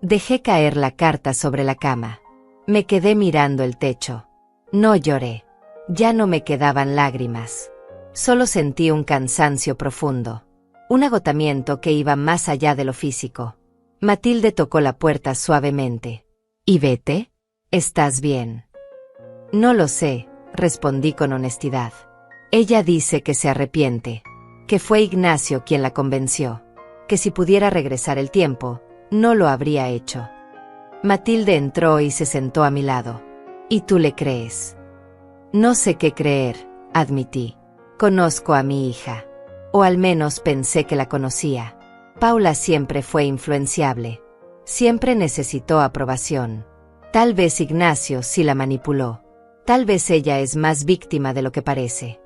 Dejé caer la carta sobre la cama. Me quedé mirando el techo. No lloré. Ya no me quedaban lágrimas. Solo sentí un cansancio profundo. Un agotamiento que iba más allá de lo físico. Matilde tocó la puerta suavemente. ¿Y vete? ¿Estás bien? No lo sé, respondí con honestidad. Ella dice que se arrepiente, que fue Ignacio quien la convenció, que si pudiera regresar el tiempo, no lo habría hecho. Matilde entró y se sentó a mi lado. ¿Y tú le crees? No sé qué creer, admití. Conozco a mi hija. O al menos pensé que la conocía. Paula siempre fue influenciable. Siempre necesitó aprobación. Tal vez Ignacio sí la manipuló. Tal vez ella es más víctima de lo que parece.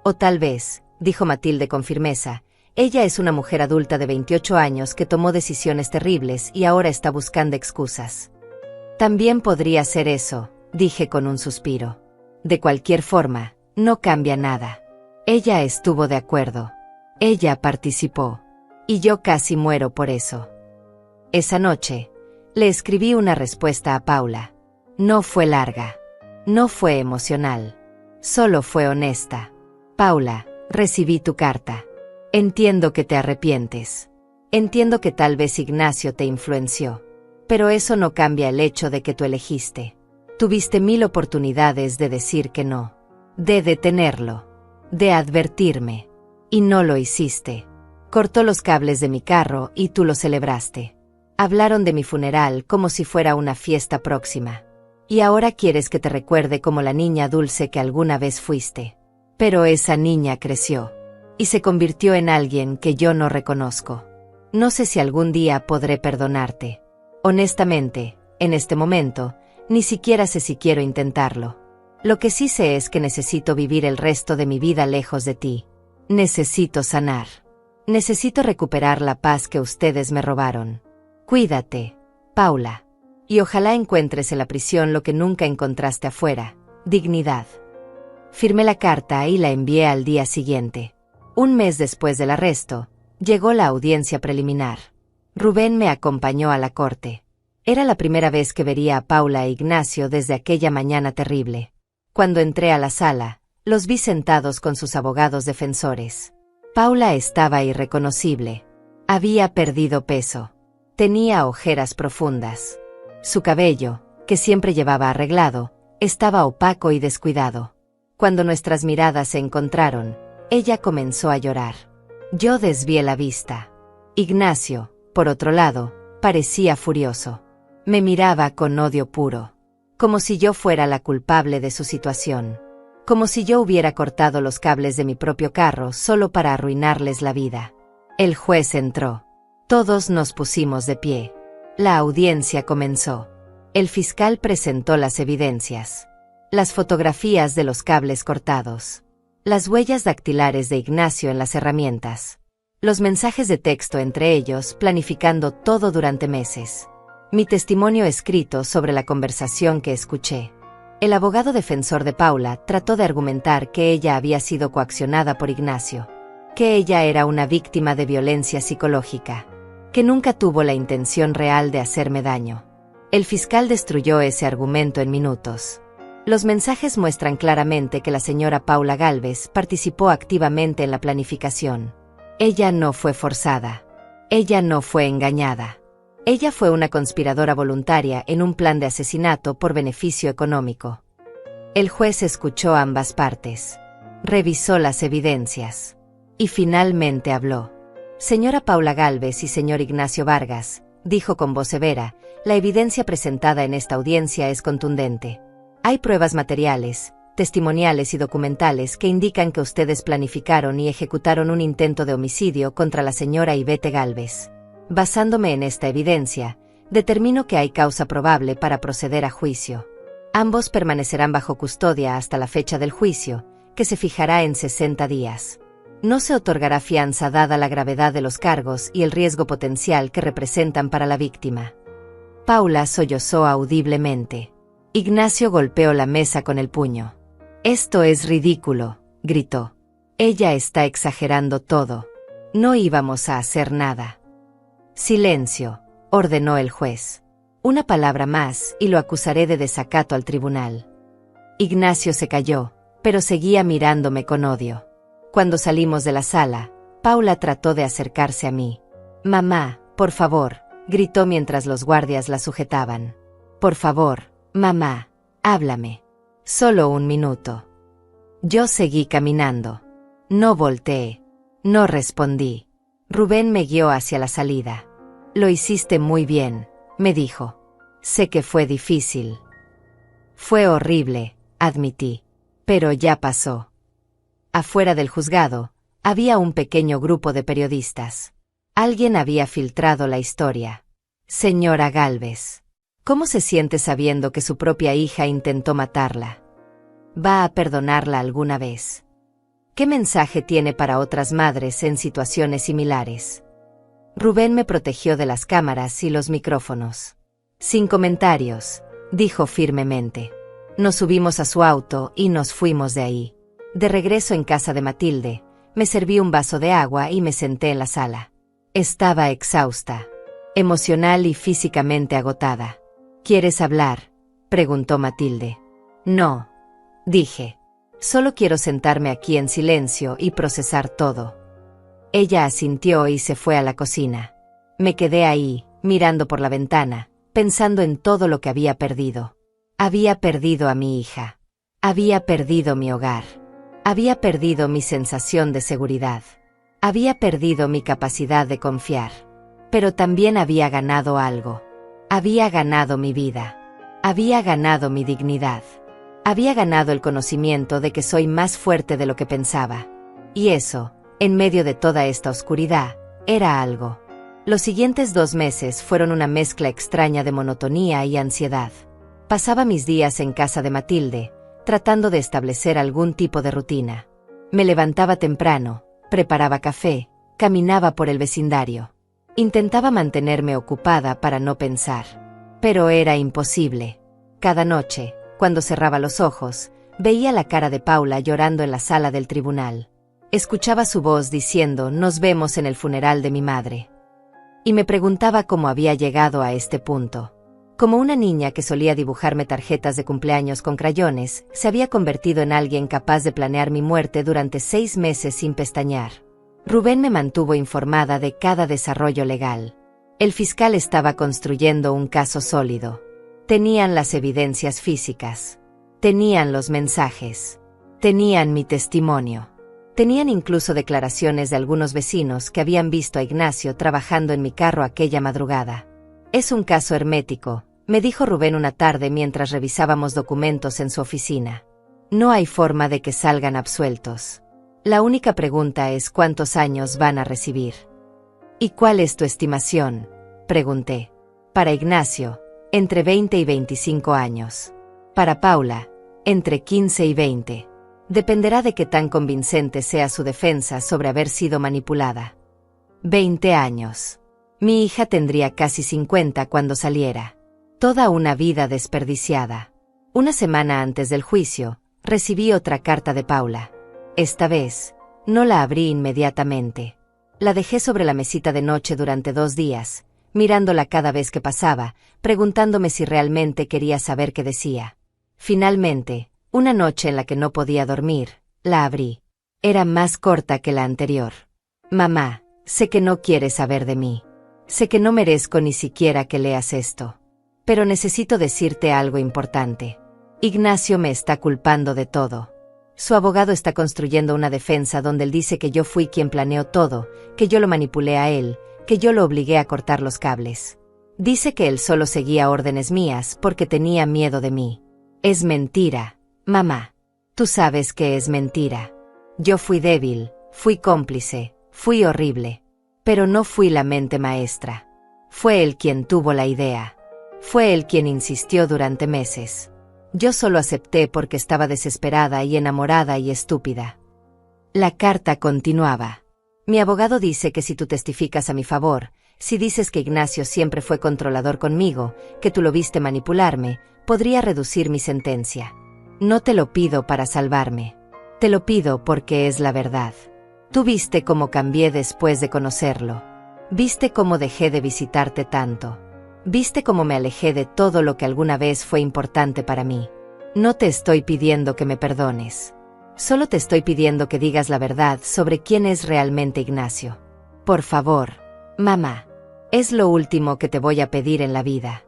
O tal vez, dijo Matilde con firmeza, ella es una mujer adulta de 28 años que tomó decisiones terribles y ahora está buscando excusas. También podría ser eso, dije con un suspiro. De cualquier forma, no cambia nada. Ella estuvo de acuerdo. Ella participó. Y yo casi muero por eso. Esa noche, le escribí una respuesta a Paula. No fue larga. No fue emocional. Solo fue honesta. Paula, recibí tu carta. Entiendo que te arrepientes. Entiendo que tal vez Ignacio te influenció. Pero eso no cambia el hecho de que tú elegiste. Tuviste 1000 oportunidades de decir que no. De detenerlo. De advertirme. Y no lo hiciste. Cortó los cables de mi carro y tú lo celebraste. Hablaron de mi funeral como si fuera una fiesta próxima. Y ahora quieres que te recuerde como la niña dulce que alguna vez fuiste. Pero esa niña creció. Y se convirtió en alguien que yo no reconozco. No sé si algún día podré perdonarte. Honestamente, en este momento, ni siquiera sé si quiero intentarlo. Lo que sí sé es que necesito vivir el resto de mi vida lejos de ti. Necesito sanar. Necesito recuperar la paz que ustedes me robaron. Cuídate, Paula. Y ojalá encuentres en la prisión lo que nunca encontraste afuera, dignidad. Firmé la carta y la envié al día siguiente. Un mes después del arresto, llegó la audiencia preliminar. Rubén me acompañó a la corte. Era la primera vez que vería a Paula e Ignacio desde aquella mañana terrible. Cuando entré a la sala, los vi sentados con sus abogados defensores. Paula estaba irreconocible. Había perdido peso. Tenía ojeras profundas. Su cabello, que siempre llevaba arreglado, estaba opaco y descuidado. Cuando nuestras miradas se encontraron, ella comenzó a llorar. Yo desvié la vista. Ignacio, por otro lado, parecía furioso. Me miraba con odio puro. Como si yo fuera la culpable de su situación. Como si yo hubiera cortado los cables de mi propio carro solo para arruinarles la vida. El juez entró. Todos nos pusimos de pie. La audiencia comenzó. El fiscal presentó las evidencias. Las fotografías de los cables cortados. Las huellas dactilares de Ignacio en las herramientas. Los mensajes de texto entre ellos planificando todo durante meses. Mi testimonio escrito sobre la conversación que escuché. El abogado defensor de Paula trató de argumentar que ella había sido coaccionada por Ignacio. Que ella era una víctima de violencia psicológica. Que nunca tuvo la intención real de hacerme daño. El fiscal destruyó ese argumento en minutos. Los mensajes muestran claramente que la señora Paula Gálvez participó activamente en la planificación. Ella no fue forzada. Ella no fue engañada. Ella fue una conspiradora voluntaria en un plan de asesinato por beneficio económico. El juez escuchó ambas partes. Revisó las evidencias. Y finalmente habló. Señora Paula Gálvez y señor Ignacio Vargas, dijo con voz severa, la evidencia presentada en esta audiencia es contundente. Hay pruebas materiales, testimoniales y documentales que indican que ustedes planificaron y ejecutaron un intento de homicidio contra la señora Ivette Gálvez. Basándome en esta evidencia, determino que hay causa probable para proceder a juicio. Ambos permanecerán bajo custodia hasta la fecha del juicio, que se fijará en 60 días. No se otorgará fianza dada la gravedad de los cargos y el riesgo potencial que representan para la víctima. Paula sollozó audiblemente. Ignacio golpeó la mesa con el puño. «Esto es ridículo», gritó. Ella está exagerando todo. No íbamos a hacer nada. Silencio, ordenó el juez. Una palabra más y lo acusaré de desacato al tribunal. Ignacio se calló, pero seguía mirándome con odio. Cuando salimos de la sala, Paula trató de acercarse a mí. «Mamá, por favor», gritó mientras los guardias la sujetaban. «Por favor, mamá, háblame. Solo un minuto». Yo seguí caminando. No volteé. No respondí. Rubén me guió hacia la salida. «Lo hiciste muy bien», me dijo. «Sé que fue difícil». «Fue horrible», admití. «Pero ya pasó». Afuera del juzgado, había un pequeño grupo de periodistas. Alguien había filtrado la historia. «Señora Gálvez, ¿cómo se siente sabiendo que su propia hija intentó matarla? ¿Va a perdonarla alguna vez? ¿Qué mensaje tiene para otras madres en situaciones similares?» Rubén me protegió de las cámaras y los micrófonos. «Sin comentarios», dijo firmemente. Nos subimos a su auto y nos fuimos de ahí. De regreso en casa de Matilde, me serví un vaso de agua y me senté en la sala. Estaba exhausta, emocional y físicamente agotada. «¿Quieres hablar?», preguntó Matilde. «No», dije. «Solo quiero sentarme aquí en silencio y procesar todo». Ella asintió y se fue a la cocina. Me quedé ahí, mirando por la ventana, pensando en todo lo que había perdido. Había perdido a mi hija. Había perdido mi hogar. Había perdido mi sensación de seguridad. Había perdido mi capacidad de confiar. Pero también había ganado algo. Había ganado mi vida. Había ganado mi dignidad. Había ganado el conocimiento de que soy más fuerte de lo que pensaba. Y eso, en medio de toda esta oscuridad, era algo. Los siguientes 2 meses fueron una mezcla extraña de monotonía y ansiedad. Pasaba mis días en casa de Matilde, tratando de establecer algún tipo de rutina. Me levantaba temprano, preparaba café, caminaba por el vecindario. Intentaba mantenerme ocupada para no pensar. Pero era imposible. Cada noche, cuando cerraba los ojos, veía la cara de Paula llorando en la sala del tribunal. Escuchaba su voz diciendo: «Nos vemos en el funeral de mi madre». Y me preguntaba cómo había llegado a este punto. Como una niña que solía dibujarme tarjetas de cumpleaños con crayones, se había convertido en alguien capaz de planear mi muerte durante 6 meses sin pestañear. Rubén me mantuvo informada de cada desarrollo legal. El fiscal estaba construyendo un caso sólido. Tenían las evidencias físicas. Tenían los mensajes. Tenían mi testimonio. Tenían incluso declaraciones de algunos vecinos que habían visto a Ignacio trabajando en mi carro aquella madrugada. «Es un caso hermético», me dijo Rubén una tarde mientras revisábamos documentos en su oficina. «No hay forma de que salgan absueltos. La única pregunta es cuántos años van a recibir». «¿Y cuál es tu estimación?», pregunté. «Para Ignacio, entre 20 y 25 años. Para Paula, entre 15 y 20. Dependerá de qué tan convincente sea su defensa sobre haber sido manipulada». 20 años. Mi hija tendría casi 50 cuando saliera. Toda una vida desperdiciada. Una semana antes del juicio, recibí otra carta de Paula. Esta vez, no la abrí inmediatamente. La dejé sobre la mesita de noche durante 2 días, mirándola cada vez que pasaba, preguntándome si realmente quería saber qué decía. Finalmente, una noche en la que no podía dormir, la abrí. Era más corta que la anterior. «Mamá, sé que no quieres saber de mí. Sé que no merezco ni siquiera que leas esto. Pero necesito decirte algo importante. Ignacio me está culpando de todo. Su abogado está construyendo una defensa donde él dice que yo fui quien planeó todo, que yo lo manipulé a él, que yo lo obligué a cortar los cables. Dice que él solo seguía órdenes mías porque tenía miedo de mí. Es mentira, mamá. Tú sabes que es mentira. Yo fui débil, fui cómplice, fui horrible. Pero no fui la mente maestra. Fue él quien tuvo la idea. Fue él quien insistió durante meses. Yo solo acepté porque estaba desesperada y enamorada y estúpida». La carta continuaba. «Mi abogado dice que si tú testificas a mi favor, si dices que Ignacio siempre fue controlador conmigo, que tú lo viste manipularme, podría reducir mi sentencia. No te lo pido para salvarme. Te lo pido porque es la verdad. Tú viste cómo cambié después de conocerlo. Viste cómo dejé de visitarte tanto. Viste cómo me alejé de todo lo que alguna vez fue importante para mí. No te estoy pidiendo que me perdones. Solo te estoy pidiendo que digas la verdad sobre quién es realmente Ignacio. Por favor, mamá. Es lo último que te voy a pedir en la vida.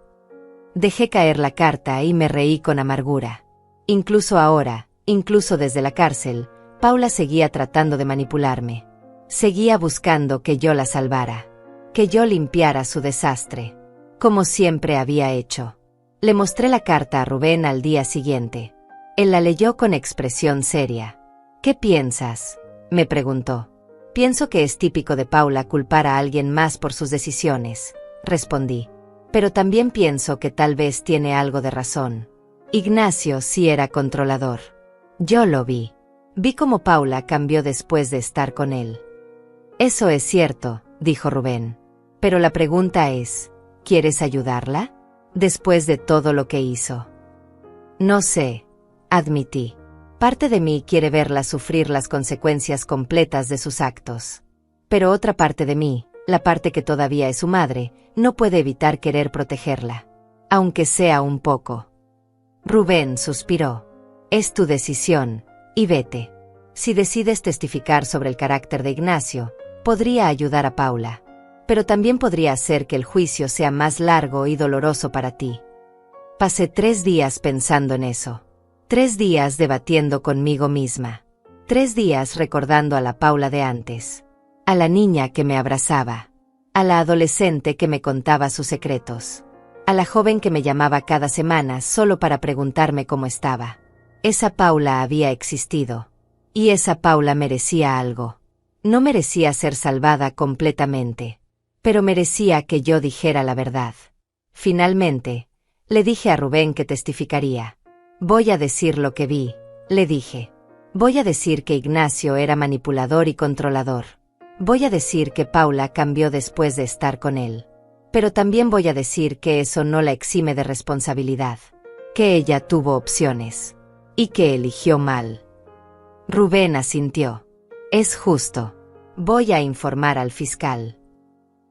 Dejé caer la carta y me reí con amargura. Incluso ahora, incluso desde la cárcel, Paula seguía tratando de manipularme. Seguía buscando que yo la salvara. Que yo limpiara su desastre. Como siempre había hecho. Le mostré la carta a Rubén al día siguiente. Él la leyó con expresión seria. ¿Qué piensas?, me preguntó. Pienso que es típico de Paula culpar a alguien más por sus decisiones, respondí. Pero también pienso que tal vez tiene algo de razón. Ignacio sí era controlador. Yo lo vi. Vi cómo Paula cambió después de estar con él. Eso es cierto, dijo Rubén. Pero la pregunta es, ¿quieres ayudarla? Después de todo lo que hizo. No sé, admití. Parte de mí quiere verla sufrir las consecuencias completas de sus actos. Pero otra parte de mí, la parte que todavía es su madre, no puede evitar querer protegerla. Aunque sea un poco. Rubén suspiró. Es tu decisión, y vete. Si decides testificar sobre el carácter de Ignacio, podría ayudar a Paula. Pero también podría hacer que el juicio sea más largo y doloroso para ti. Pasé 3 días pensando en eso. 3 días debatiendo conmigo misma. 3 días recordando a la Paula de antes. A la niña que me abrazaba. A la adolescente que me contaba sus secretos. A la joven que me llamaba cada semana solo para preguntarme cómo estaba. Esa Paula había existido. Y esa Paula merecía algo. No merecía ser salvada completamente. Pero merecía que yo dijera la verdad. Finalmente, le dije a Rubén que testificaría. Voy a decir lo que vi, le dije. Voy a decir que Ignacio era manipulador y controlador. Voy a decir que Paula cambió después de estar con él. Pero también voy a decir que eso no la exime de responsabilidad. Que ella tuvo opciones. Y que eligió mal. Rubén asintió. Es justo. Voy a informar al fiscal.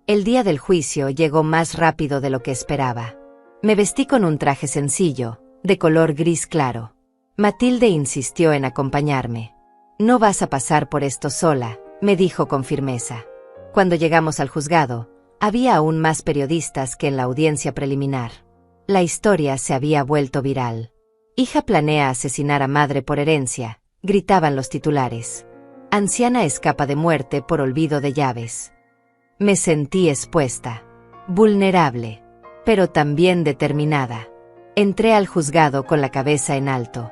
El día del juicio llegó más rápido de lo que esperaba. Me vestí con un traje sencillo, de color gris claro. Matilde insistió en acompañarme. No vas a pasar por esto sola, me dijo con firmeza. Cuando llegamos al juzgado, había aún más periodistas que en la audiencia preliminar. La historia se había vuelto viral. Hija planea asesinar a madre por herencia, gritaban los titulares. Anciana escapa de muerte por olvido de llaves. Me sentí expuesta, vulnerable, pero también determinada. Entré al juzgado con la cabeza en alto.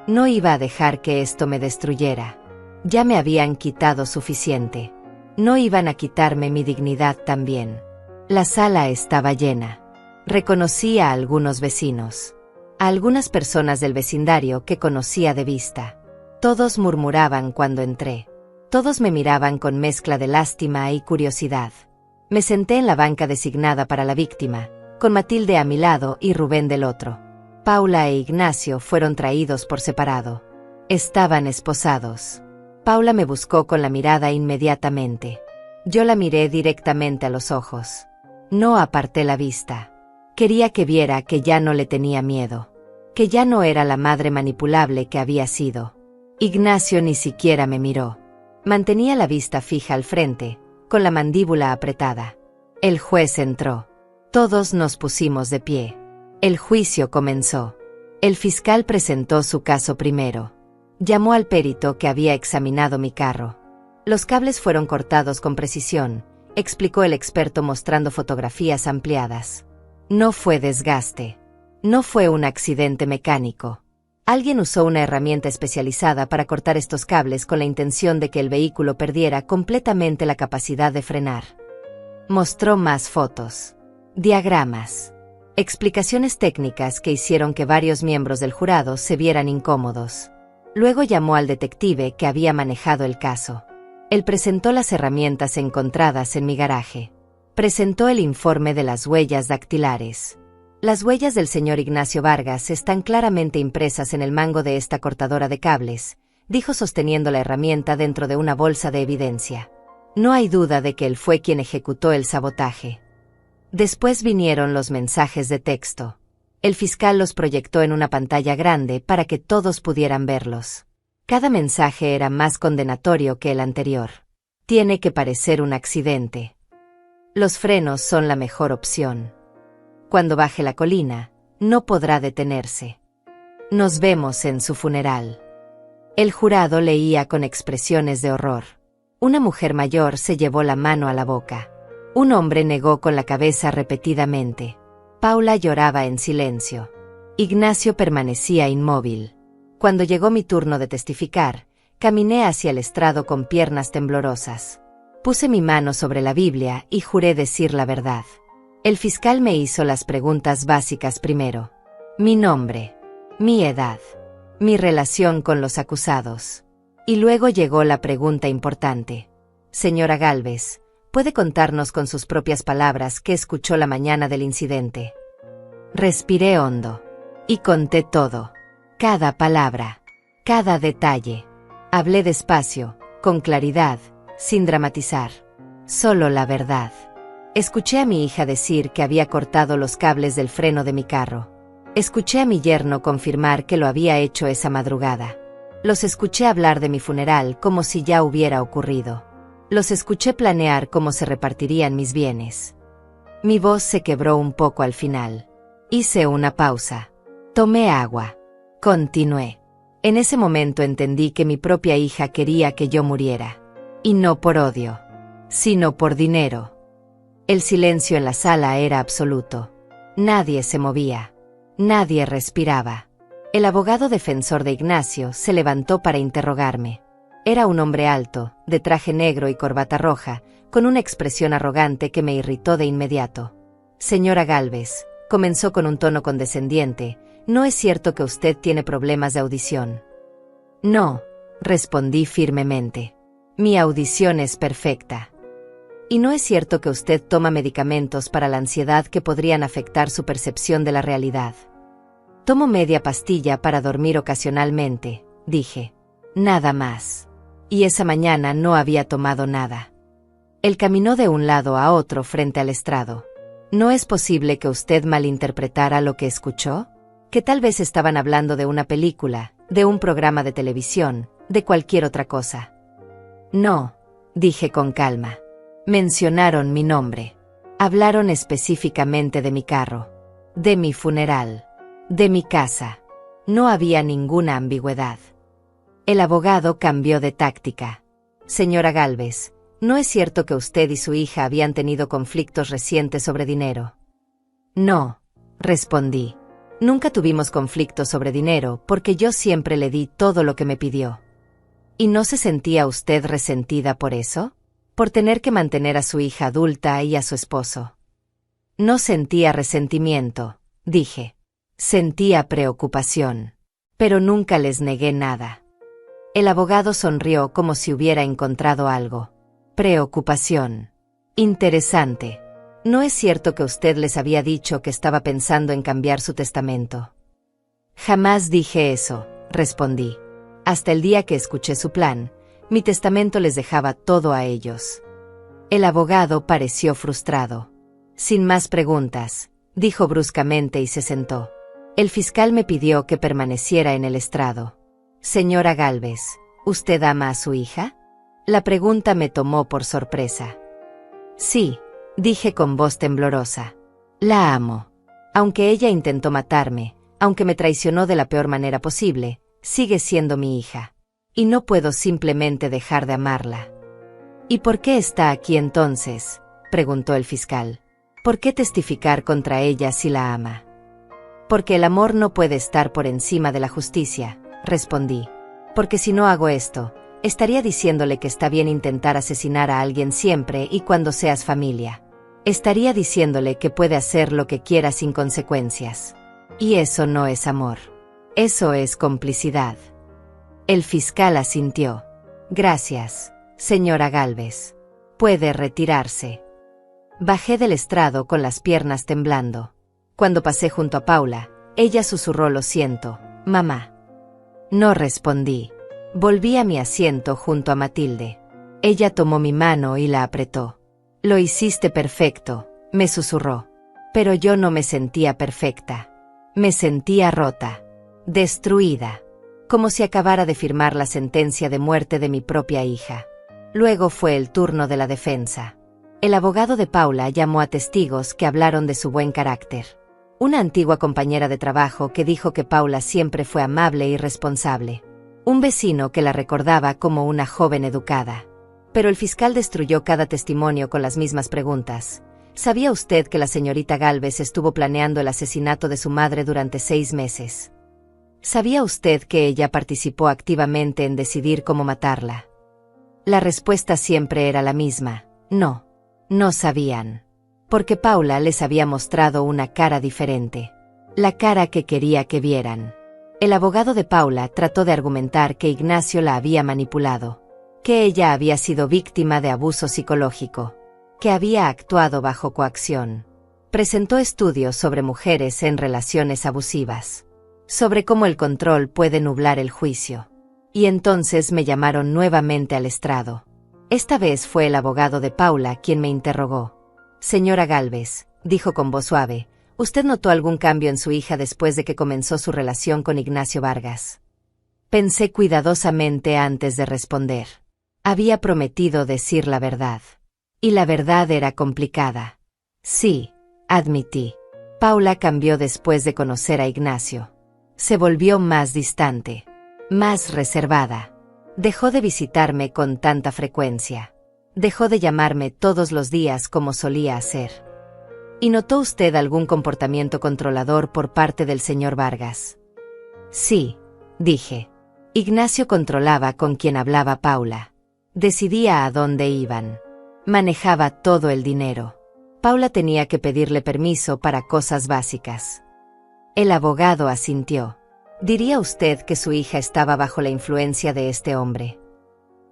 No iba a dejar que esto me destruyera. Ya me habían quitado suficiente. No iban a quitarme mi dignidad también. La sala estaba llena. Reconocí a algunos vecinos. A algunas personas del vecindario que conocía de vista. Todos murmuraban cuando entré. Todos me miraban con mezcla de lástima y curiosidad. Me senté en la banca designada para la víctima, con Matilde a mi lado y Rubén del otro. Paula e Ignacio fueron traídos por separado. Estaban esposados. Paula me buscó con la mirada inmediatamente. Yo la miré directamente a los ojos. No aparté la vista. Quería que viera que ya no le tenía miedo. Que ya no era la madre manipulable que había sido. Ignacio ni siquiera me miró. Mantenía la vista fija al frente, con la mandíbula apretada. El juez entró. Todos nos pusimos de pie. El juicio comenzó. El fiscal presentó su caso primero. Llamó al perito que había examinado mi carro. Los cables fueron cortados con precisión, explicó el experto mostrando fotografías ampliadas. No fue desgaste. No fue un accidente mecánico. Alguien usó una herramienta especializada para cortar estos cables con la intención de que el vehículo perdiera completamente la capacidad de frenar. Mostró más fotos. Diagramas. Explicaciones técnicas que hicieron que varios miembros del jurado se vieran incómodos. Luego llamó al detective que había manejado el caso. Él presentó las herramientas encontradas en mi garaje. Presentó el informe de las huellas dactilares. Las huellas del señor Ignacio Vargas están claramente impresas en el mango de esta cortadora de cables, dijo sosteniendo la herramienta dentro de una bolsa de evidencia. No hay duda de que él fue quien ejecutó el sabotaje. Después vinieron los mensajes de texto. El fiscal los proyectó en una pantalla grande para que todos pudieran verlos. Cada mensaje era más condenatorio que el anterior. Tiene que parecer un accidente. Los frenos son la mejor opción. Cuando baje la colina, no podrá detenerse. Nos vemos en su funeral. El jurado leía con expresiones de horror. Una mujer mayor se llevó la mano a la boca. Un hombre negó con la cabeza repetidamente. Paula lloraba en silencio. Ignacio permanecía inmóvil. Cuando llegó mi turno de testificar, caminé hacia el estrado con piernas temblorosas. Puse mi mano sobre la Biblia y juré decir la verdad. El fiscal me hizo las preguntas básicas primero. Mi nombre, mi edad, mi relación con los acusados. Y luego llegó la pregunta importante. Señora Gálvez, ¿puede contarnos con sus propias palabras qué escuchó la mañana del incidente? Respiré hondo. Y conté todo. Cada palabra. Cada detalle. Hablé despacio, con claridad, sin dramatizar. Solo la verdad. Escuché a mi hija decir que había cortado los cables del freno de mi carro. Escuché a mi yerno confirmar que lo había hecho esa madrugada. Los escuché hablar de mi funeral como si ya hubiera ocurrido. Los escuché planear cómo se repartirían mis bienes. Mi voz se quebró un poco al final. Hice una pausa. Tomé agua. Continué. En ese momento entendí que mi propia hija quería que yo muriera. Y no por odio, sino por dinero. El silencio en la sala era absoluto. Nadie se movía. Nadie respiraba. El abogado defensor de Ignacio se levantó para interrogarme. Era un hombre alto, de traje negro y corbata roja, con una expresión arrogante que me irritó de inmediato. Señora Gálvez, comenzó con un tono condescendiente, ¿no es cierto que usted tiene problemas de audición? No, respondí firmemente. Mi audición es perfecta. ¿Y no es cierto que usted toma medicamentos para la ansiedad que podrían afectar su percepción de la realidad? Tomo media pastilla para dormir ocasionalmente, dije. Nada más. Y esa mañana no había tomado nada. Él caminó de un lado a otro frente al estrado. ¿No es posible que usted malinterpretara lo que escuchó? Que tal vez estaban hablando de una película, de un programa de televisión, de cualquier otra cosa. No, dije con calma. Mencionaron mi nombre. Hablaron específicamente de mi carro, de mi funeral, de mi casa. No había ninguna ambigüedad. El abogado cambió de táctica. Señora Gálvez, ¿no es cierto que usted y su hija habían tenido conflictos recientes sobre dinero? No, respondí. Nunca tuvimos conflictos sobre dinero porque yo siempre le di todo lo que me pidió. ¿Y no se sentía usted resentida por eso? Por tener que mantener a su hija adulta y a su esposo. No sentía resentimiento, dije. Sentía preocupación. Pero nunca les negué nada. El abogado sonrió como si hubiera encontrado algo. Preocupación. Interesante. ¿No es cierto que usted les había dicho que estaba pensando en cambiar su testamento? Jamás dije eso, respondí. Hasta el día que escuché su plan, mi testamento les dejaba todo a ellos. El abogado pareció frustrado. Sin más preguntas, dijo bruscamente y se sentó. El fiscal me pidió que permaneciera en el estrado. Señora Gálvez, ¿usted ama a su hija? La pregunta me tomó por sorpresa. Sí, dije con voz temblorosa. La amo. Aunque ella intentó matarme, aunque me traicionó de la peor manera posible, sigue siendo mi hija. Y no puedo simplemente dejar de amarla. ¿Y por qué está aquí entonces?, preguntó el fiscal. ¿Por qué testificar contra ella si la ama? Porque el amor no puede estar por encima de la justicia, respondí. Porque si no hago esto, estaría diciéndole que está bien intentar asesinar a alguien siempre y cuando seas familia. Estaría diciéndole que puede hacer lo que quiera sin consecuencias. Y eso no es amor. Eso es complicidad. El fiscal asintió. Gracias, señora Gálvez. Puede retirarse. Bajé del estrado con las piernas temblando. Cuando pasé junto a Paula, ella susurró: lo siento, mamá. No respondí. Volví a mi asiento junto a Matilde. Ella tomó mi mano y la apretó. Lo hiciste perfecto, me susurró. Pero yo no me sentía perfecta. Me sentía rota, destruida, como si acabara de firmar la sentencia de muerte de mi propia hija. Luego fue el turno de la defensa. El abogado de Paula llamó a testigos que hablaron de su buen carácter. Una antigua compañera de trabajo que dijo que Paula siempre fue amable y responsable. Un vecino que la recordaba como una joven educada. Pero el fiscal destruyó cada testimonio con las mismas preguntas. ¿Sabía usted que la señorita Gálvez estuvo planeando el asesinato de su madre durante 6 meses? ¿Sabía usted que ella participó activamente en decidir cómo matarla? La respuesta siempre era la misma: no. No sabían. Porque Paula les había mostrado una cara diferente. La cara que quería que vieran. El abogado de Paula trató de argumentar que Ignacio la había manipulado. Que ella había sido víctima de abuso psicológico. Que había actuado bajo coacción. Presentó estudios sobre mujeres en relaciones abusivas. Sobre cómo el control puede nublar el juicio. Y entonces me llamaron nuevamente al estrado. Esta vez fue el abogado de Paula quien me interrogó. Señora Gálvez, dijo con voz suave, ¿usted notó algún cambio en su hija después de que comenzó su relación con Ignacio Vargas? Pensé cuidadosamente antes de responder. Había prometido decir la verdad. Y la verdad era complicada. Sí, admití. Paula cambió después de conocer a Ignacio. Se volvió más distante, más reservada. Dejó de visitarme con tanta frecuencia. Dejó de llamarme todos los días como solía hacer. ¿Y notó usted algún comportamiento controlador por parte del señor Vargas? Sí, dije. Ignacio controlaba con quien hablaba Paula. Decidía a dónde iban. Manejaba todo el dinero. Paula tenía que pedirle permiso para cosas básicas. El abogado asintió. ¿Diría usted que su hija estaba bajo la influencia de este hombre?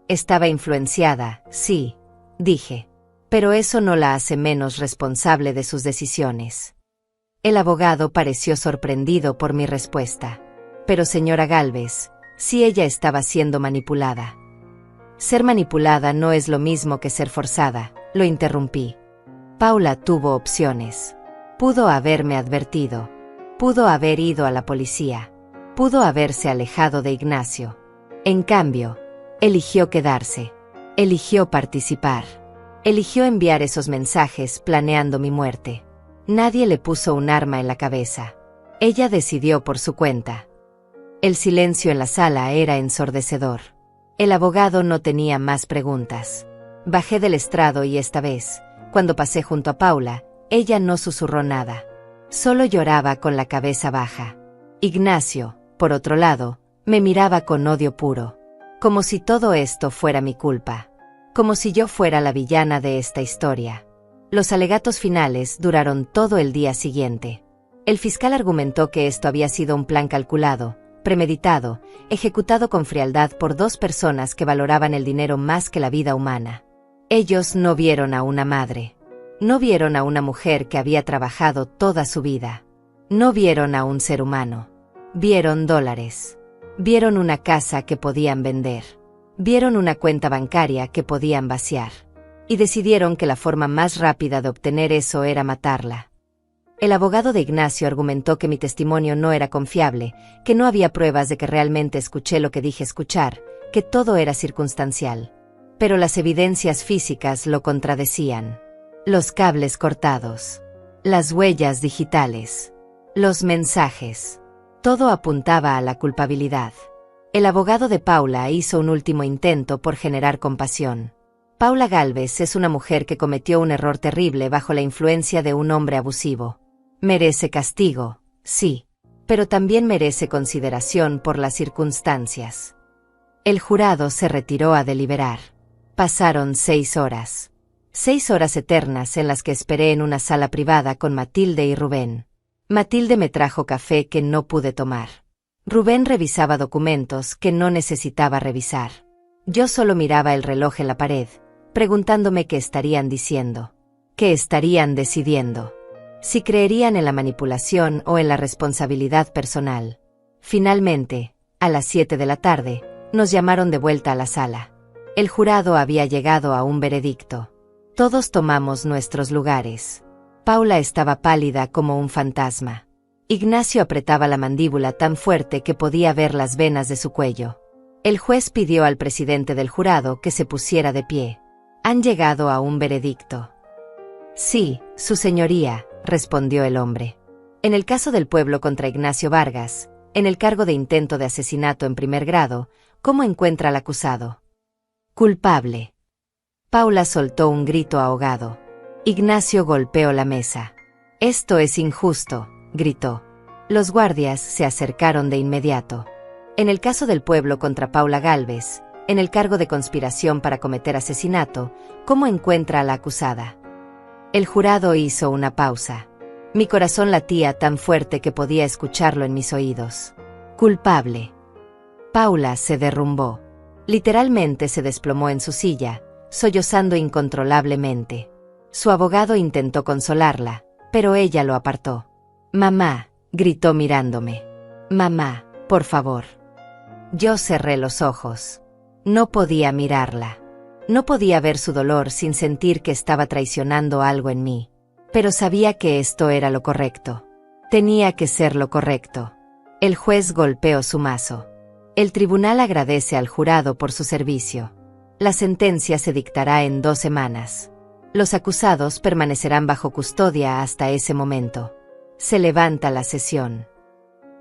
Estaba influenciada, sí, dije. Pero eso no la hace menos responsable de sus decisiones. El abogado pareció sorprendido por mi respuesta. Pero señora Gálvez, si ella estaba siendo manipulada. Ser manipulada no es lo mismo que ser forzada, lo interrumpí. Paula tuvo opciones. Pudo haberme advertido. Pudo haber ido a la policía. Pudo haberse alejado de Ignacio. En cambio, eligió quedarse. Eligió participar. Eligió enviar esos mensajes planeando mi muerte. Nadie le puso un arma en la cabeza. Ella decidió por su cuenta. El silencio en la sala era ensordecedor. El abogado no tenía más preguntas. Bajé del estrado y esta vez, cuando pasé junto a Paula, ella no susurró nada. Solo lloraba con la cabeza baja. Ignacio, por otro lado, me miraba con odio puro. Como si todo esto fuera mi culpa. Como si yo fuera la villana de esta historia. Los alegatos finales duraron todo el día siguiente. El fiscal argumentó que esto había sido un plan calculado, premeditado, ejecutado con frialdad por 2 personas que valoraban el dinero más que la vida humana. Ellos no vieron a una madre. No vieron a una mujer que había trabajado toda su vida. No vieron a un ser humano. Vieron dólares. Vieron una casa que podían vender. Vieron una cuenta bancaria que podían vaciar. Y decidieron que la forma más rápida de obtener eso era matarla. El abogado de Ignacio argumentó que mi testimonio no era confiable, que no había pruebas de que realmente escuché lo que dije escuchar, que todo era circunstancial. Pero las evidencias físicas lo contradecían. Los cables cortados. Las huellas digitales. Los mensajes. Todo apuntaba a la culpabilidad. El abogado de Paula hizo un último intento por generar compasión. Paula Gálvez es una mujer que cometió un error terrible bajo la influencia de un hombre abusivo. Merece castigo, sí, pero también merece consideración por las circunstancias. El jurado se retiró a deliberar. Pasaron 6 horas. 6 horas eternas en las que esperé en una sala privada con Matilde y Rubén. Matilde me trajo café que no pude tomar. Rubén revisaba documentos que no necesitaba revisar. Yo solo miraba el reloj en la pared, preguntándome qué estarían diciendo, qué estarían decidiendo, si creerían en la manipulación o en la responsabilidad personal. Finalmente, a las 7 de la tarde, Nos llamaron de vuelta a la sala. El jurado había llegado a un veredicto. Todos tomamos nuestros lugares. Paula estaba pálida como un fantasma. Ignacio apretaba la mandíbula tan fuerte que podía ver las venas de su cuello. El juez pidió al presidente del jurado que se pusiera de pie. ¿Han llegado a un veredicto? Sí, su señoría, respondió el hombre. En el caso del pueblo contra Ignacio Vargas, en el cargo de intento de asesinato en primer grado, ¿cómo encuentra al acusado? Culpable. Paula soltó un grito ahogado. Ignacio golpeó la mesa. Esto es injusto, gritó. Los guardias se acercaron de inmediato. En el caso del pueblo contra Paula Gálvez, en el cargo de conspiración para cometer asesinato, ¿cómo encuentra a la acusada? El jurado hizo una pausa. Mi corazón latía tan fuerte que podía escucharlo en mis oídos. Culpable. Paula se derrumbó. Literalmente se desplomó en su silla, sollozando incontrolablemente. Su abogado intentó consolarla, pero ella lo apartó. Mamá, gritó mirándome. Mamá, por favor. Yo cerré los ojos. No podía mirarla. No podía ver su dolor sin sentir que estaba traicionando algo en mí. Pero sabía que esto era lo correcto. Tenía que ser lo correcto. El juez golpeó su mazo. El tribunal agradece al jurado por su servicio. La sentencia se dictará en 2 semanas. Los acusados permanecerán bajo custodia hasta ese momento. Se levanta la sesión.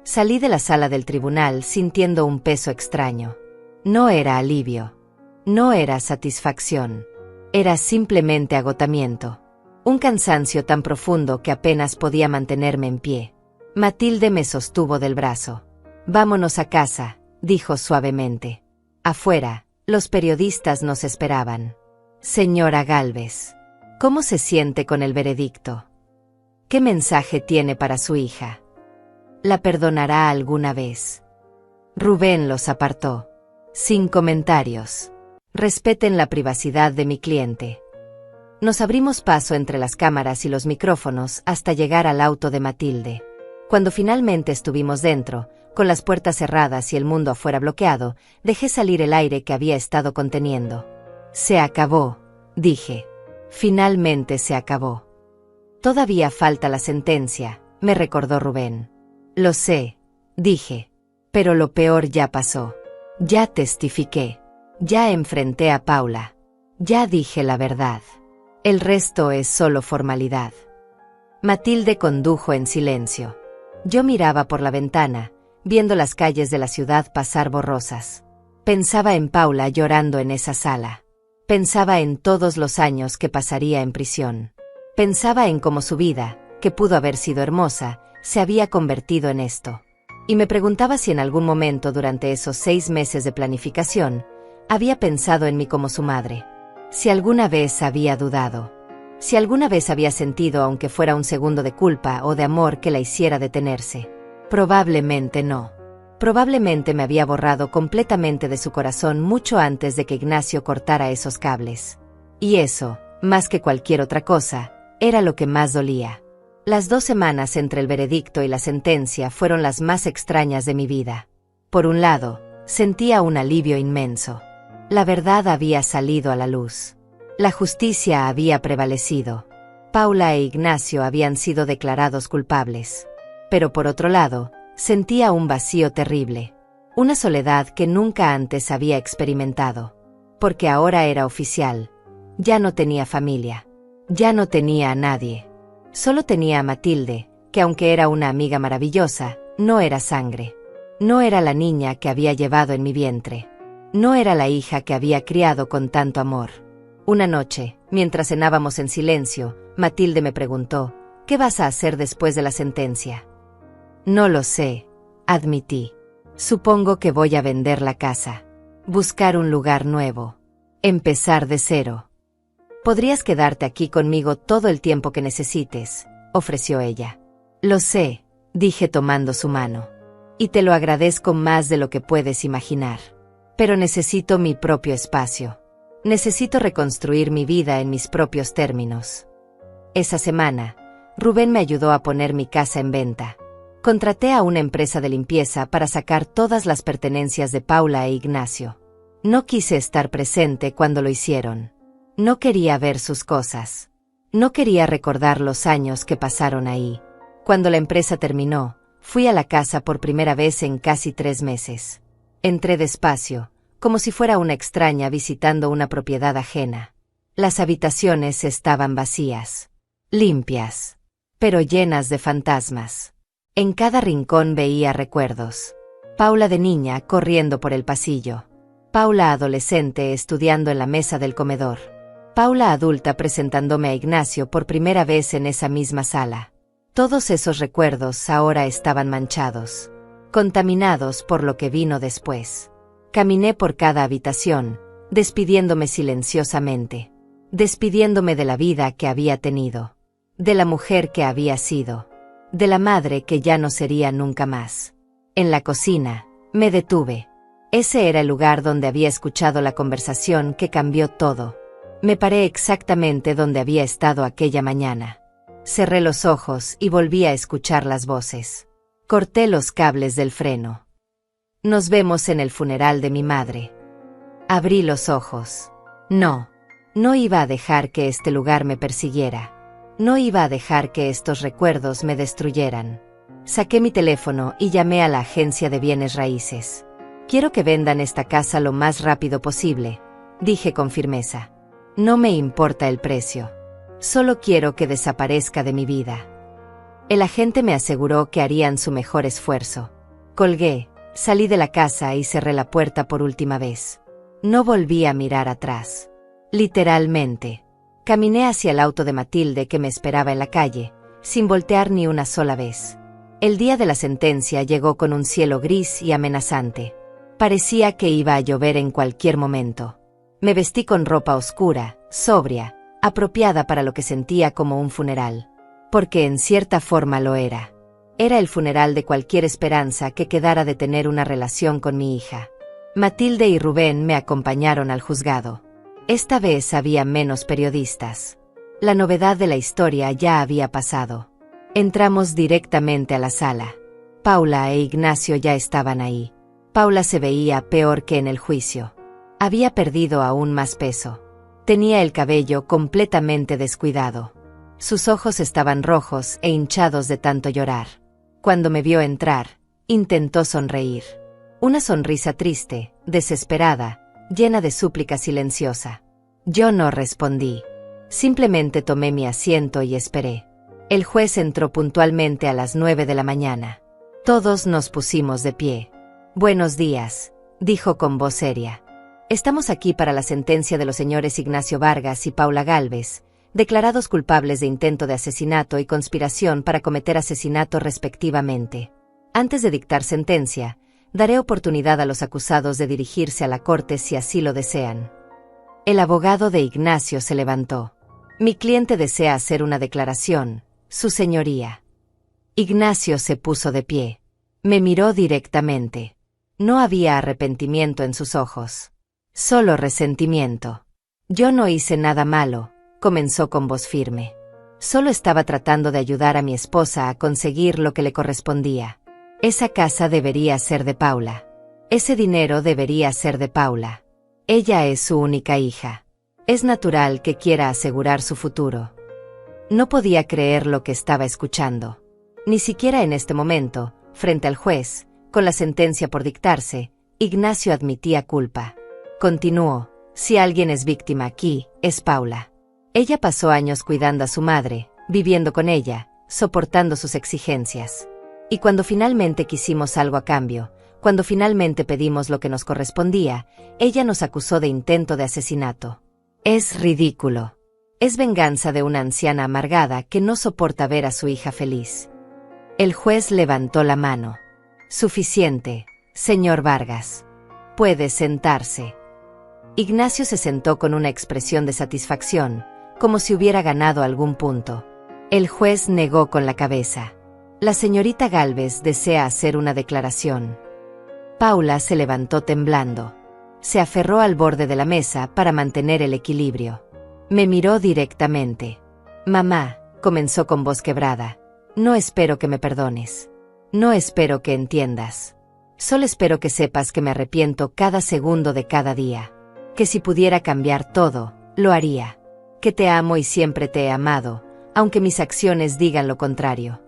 Salí de la sala del tribunal sintiendo un peso extraño. No era alivio. No era satisfacción. Era simplemente agotamiento. Un cansancio tan profundo que apenas podía mantenerme en pie. Matilde me sostuvo del brazo. Vámonos a casa, dijo suavemente. Afuera, los periodistas nos esperaban. Señora Gálvez, ¿cómo se siente con el veredicto? ¿Qué mensaje tiene para su hija? ¿La perdonará alguna vez? Rubén los apartó. Sin comentarios. Respeten la privacidad de mi cliente. Nos abrimos paso entre las cámaras y los micrófonos hasta llegar al auto de Matilde. Cuando finalmente estuvimos dentro, con las puertas cerradas y el mundo afuera bloqueado, dejé salir el aire que había estado conteniendo. Se acabó, dije. Finalmente se acabó. Todavía falta la sentencia, me recordó Rubén. Lo sé, dije. Pero lo peor ya pasó. Ya testifiqué. Ya enfrenté a Paula. Ya dije la verdad. El resto es solo formalidad. Matilde condujo en silencio. Yo miraba por la ventana, viendo las calles de la ciudad pasar borrosas. Pensaba en Paula llorando en esa sala. Pensaba en todos los años que pasaría en prisión. Pensaba en cómo su vida, que pudo haber sido hermosa, se había convertido en esto. Y me preguntaba si en algún momento durante esos 6 meses de planificación, había pensado en mí como su madre. Si alguna vez había dudado. Si alguna vez había sentido aunque fuera un segundo de culpa o de amor que la hiciera detenerse. Probablemente no. Probablemente me había borrado completamente de su corazón mucho antes de que Ignacio cortara esos cables. Y eso, más que cualquier otra cosa, era lo que más dolía. Las 2 semanas entre el veredicto y la sentencia fueron las más extrañas de mi vida. Por un lado, sentía un alivio inmenso. La verdad había salido a la luz. La justicia había prevalecido. Paula e Ignacio habían sido declarados culpables. Pero por otro lado, sentía un vacío terrible. Una soledad que nunca antes había experimentado. Porque ahora era oficial. Ya no tenía familia. Ya no tenía a nadie. Solo tenía a Matilde, que aunque era una amiga maravillosa, no era sangre. No era la niña que había llevado en mi vientre. No era la hija que había criado con tanto amor. Una noche, mientras cenábamos en silencio, Matilde me preguntó, ¿qué vas a hacer después de la sentencia? No lo sé, admití. Supongo que voy a vender la casa. Buscar un lugar nuevo. Empezar de cero. Podrías quedarte aquí conmigo todo el tiempo que necesites, ofreció ella. Lo sé, dije tomando su mano. Y te lo agradezco más de lo que puedes imaginar. Pero necesito mi propio espacio. Necesito reconstruir mi vida en mis propios términos. Esa semana, Rubén me ayudó a poner mi casa en venta. Contraté a una empresa de limpieza para sacar todas las pertenencias de Paula e Ignacio. No quise estar presente cuando lo hicieron. No quería ver sus cosas. No quería recordar los años que pasaron ahí. Cuando la empresa terminó, fui a la casa por primera vez en casi 3 meses. Entré despacio, como si fuera una extraña visitando una propiedad ajena. Las habitaciones estaban vacías, limpias, pero llenas de fantasmas. En cada rincón veía recuerdos. Paula de niña corriendo por el pasillo. Paula adolescente estudiando en la mesa del comedor. Paula adulta presentándome a Ignacio por primera vez en esa misma sala. Todos esos recuerdos ahora estaban manchados, contaminados por lo que vino después. Caminé por cada habitación, despidiéndome silenciosamente. Despidiéndome de la vida que había tenido. De la mujer que había sido. De la madre que ya no sería nunca más. En la cocina, me detuve. Ese era el lugar donde había escuchado la conversación que cambió todo. Me paré exactamente donde había estado aquella mañana. Cerré los ojos y volví a escuchar las voces. Corté los cables del freno. Nos vemos en el funeral de mi madre. Abrí los ojos. No iba a dejar que este lugar me persiguiera. No iba a dejar que estos recuerdos me destruyeran. Saqué mi teléfono y llamé a la agencia de bienes raíces. Quiero que vendan esta casa lo más rápido posible, dije con firmeza. No me importa el precio. Solo quiero que desaparezca de mi vida. El agente me aseguró que harían su mejor esfuerzo. Colgué, salí de la casa y cerré la puerta por última vez. No volví a mirar atrás. Literalmente. Caminé hacia el auto de Matilde que me esperaba en la calle, sin voltear ni una sola vez. El día de la sentencia llegó con un cielo gris y amenazante. Parecía que iba a llover en cualquier momento. Me vestí con ropa oscura, sobria, apropiada para lo que sentía como un funeral. Porque en cierta forma lo era. Era el funeral de cualquier esperanza que quedara de tener una relación con mi hija. Matilde y Rubén me acompañaron al juzgado. Esta vez había menos periodistas. La novedad de la historia ya había pasado. Entramos directamente a la sala. Paula e Ignacio ya estaban ahí. Paula se veía peor que en el juicio. Había perdido aún más peso. Tenía el cabello completamente descuidado. Sus ojos estaban rojos e hinchados de tanto llorar. Cuando me vio entrar, intentó sonreír. Una sonrisa triste, desesperada, llena de súplica silenciosa. Yo no respondí. Simplemente tomé mi asiento y esperé. El juez entró puntualmente a las 9 de la mañana. Todos nos pusimos de pie. Buenos días, dijo con voz seria. Estamos aquí para la sentencia de los señores Ignacio Vargas y Paula Gálvez, declarados culpables de intento de asesinato y conspiración para cometer asesinato respectivamente. Antes de dictar sentencia, daré oportunidad a los acusados de dirigirse a la corte si así lo desean. El abogado de Ignacio se levantó. Mi cliente desea hacer una declaración, su señoría. Ignacio se puso de pie. Me miró directamente. No había arrepentimiento en sus ojos. Solo resentimiento. Yo no hice nada malo, comenzó con voz firme. Solo estaba tratando de ayudar a mi esposa a conseguir lo que le correspondía. Esa casa debería ser de Paula. Ese dinero debería ser de Paula. Ella es su única hija. Es natural que quiera asegurar su futuro. No podía creer lo que estaba escuchando. Ni siquiera en este momento, frente al juez, con la sentencia por dictarse, Ignacio admitía culpa. Continuó, si alguien es víctima aquí, es Paula. Ella pasó años cuidando a su madre, viviendo con ella, soportando sus exigencias. Y cuando finalmente quisimos algo a cambio, cuando finalmente pedimos lo que nos correspondía, ella nos acusó de intento de asesinato. Es ridículo. Es venganza de una anciana amargada que no soporta ver a su hija feliz. El juez levantó la mano. Suficiente, señor Vargas. Puede sentarse. Ignacio se sentó con una expresión de satisfacción, como si hubiera ganado algún punto. El juez negó con la cabeza. La señorita Gálvez desea hacer una declaración. Paula se levantó temblando. Se aferró al borde de la mesa para mantener el equilibrio. Me miró directamente. Mamá, comenzó con voz quebrada, no espero que me perdones. No espero que entiendas. Solo espero que sepas que me arrepiento cada segundo de cada día. Que si pudiera cambiar todo, lo haría. Que te amo y siempre te he amado, aunque mis acciones digan lo contrario.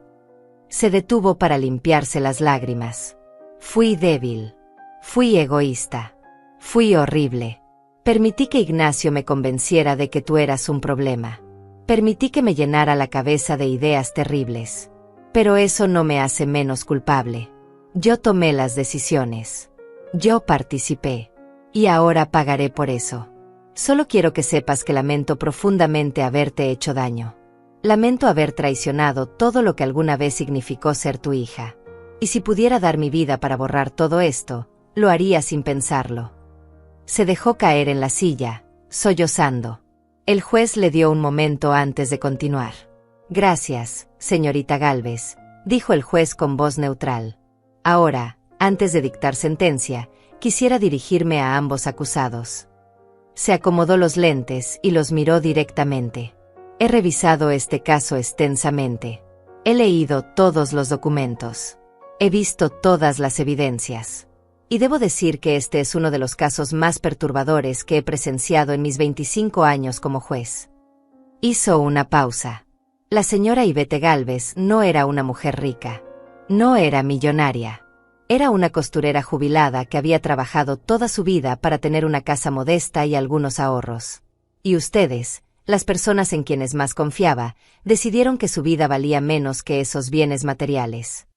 Se detuvo para limpiarse las lágrimas. Fui débil. Fui egoísta. Fui horrible. Permití que Ignacio me convenciera de que tú eras un problema. Permití que me llenara la cabeza de ideas terribles. Pero eso no me hace menos culpable. Yo tomé las decisiones. Yo participé. Y ahora pagaré por eso. Solo quiero que sepas que lamento profundamente haberte hecho daño. Lamento haber traicionado todo lo que alguna vez significó ser tu hija. Y si pudiera dar mi vida para borrar todo esto, lo haría sin pensarlo. Se dejó caer en la silla, sollozando. El juez le dio un momento antes de continuar. Gracias, señorita Gálvez, dijo el juez con voz neutral. Ahora, antes de dictar sentencia, quisiera dirigirme a ambos acusados. Se acomodó los lentes y los miró directamente. He revisado este caso extensamente. He leído todos los documentos. He visto todas las evidencias. Y debo decir que este es uno de los casos más perturbadores que he presenciado en mis 25 años como juez. Hizo una pausa. La señora Ivette Gálvez no era una mujer rica. No era millonaria. Era una costurera jubilada que había trabajado toda su vida para tener una casa modesta y algunos ahorros. Y ustedes, las personas en quienes más confiaba, decidieron que su vida valía menos que esos bienes materiales.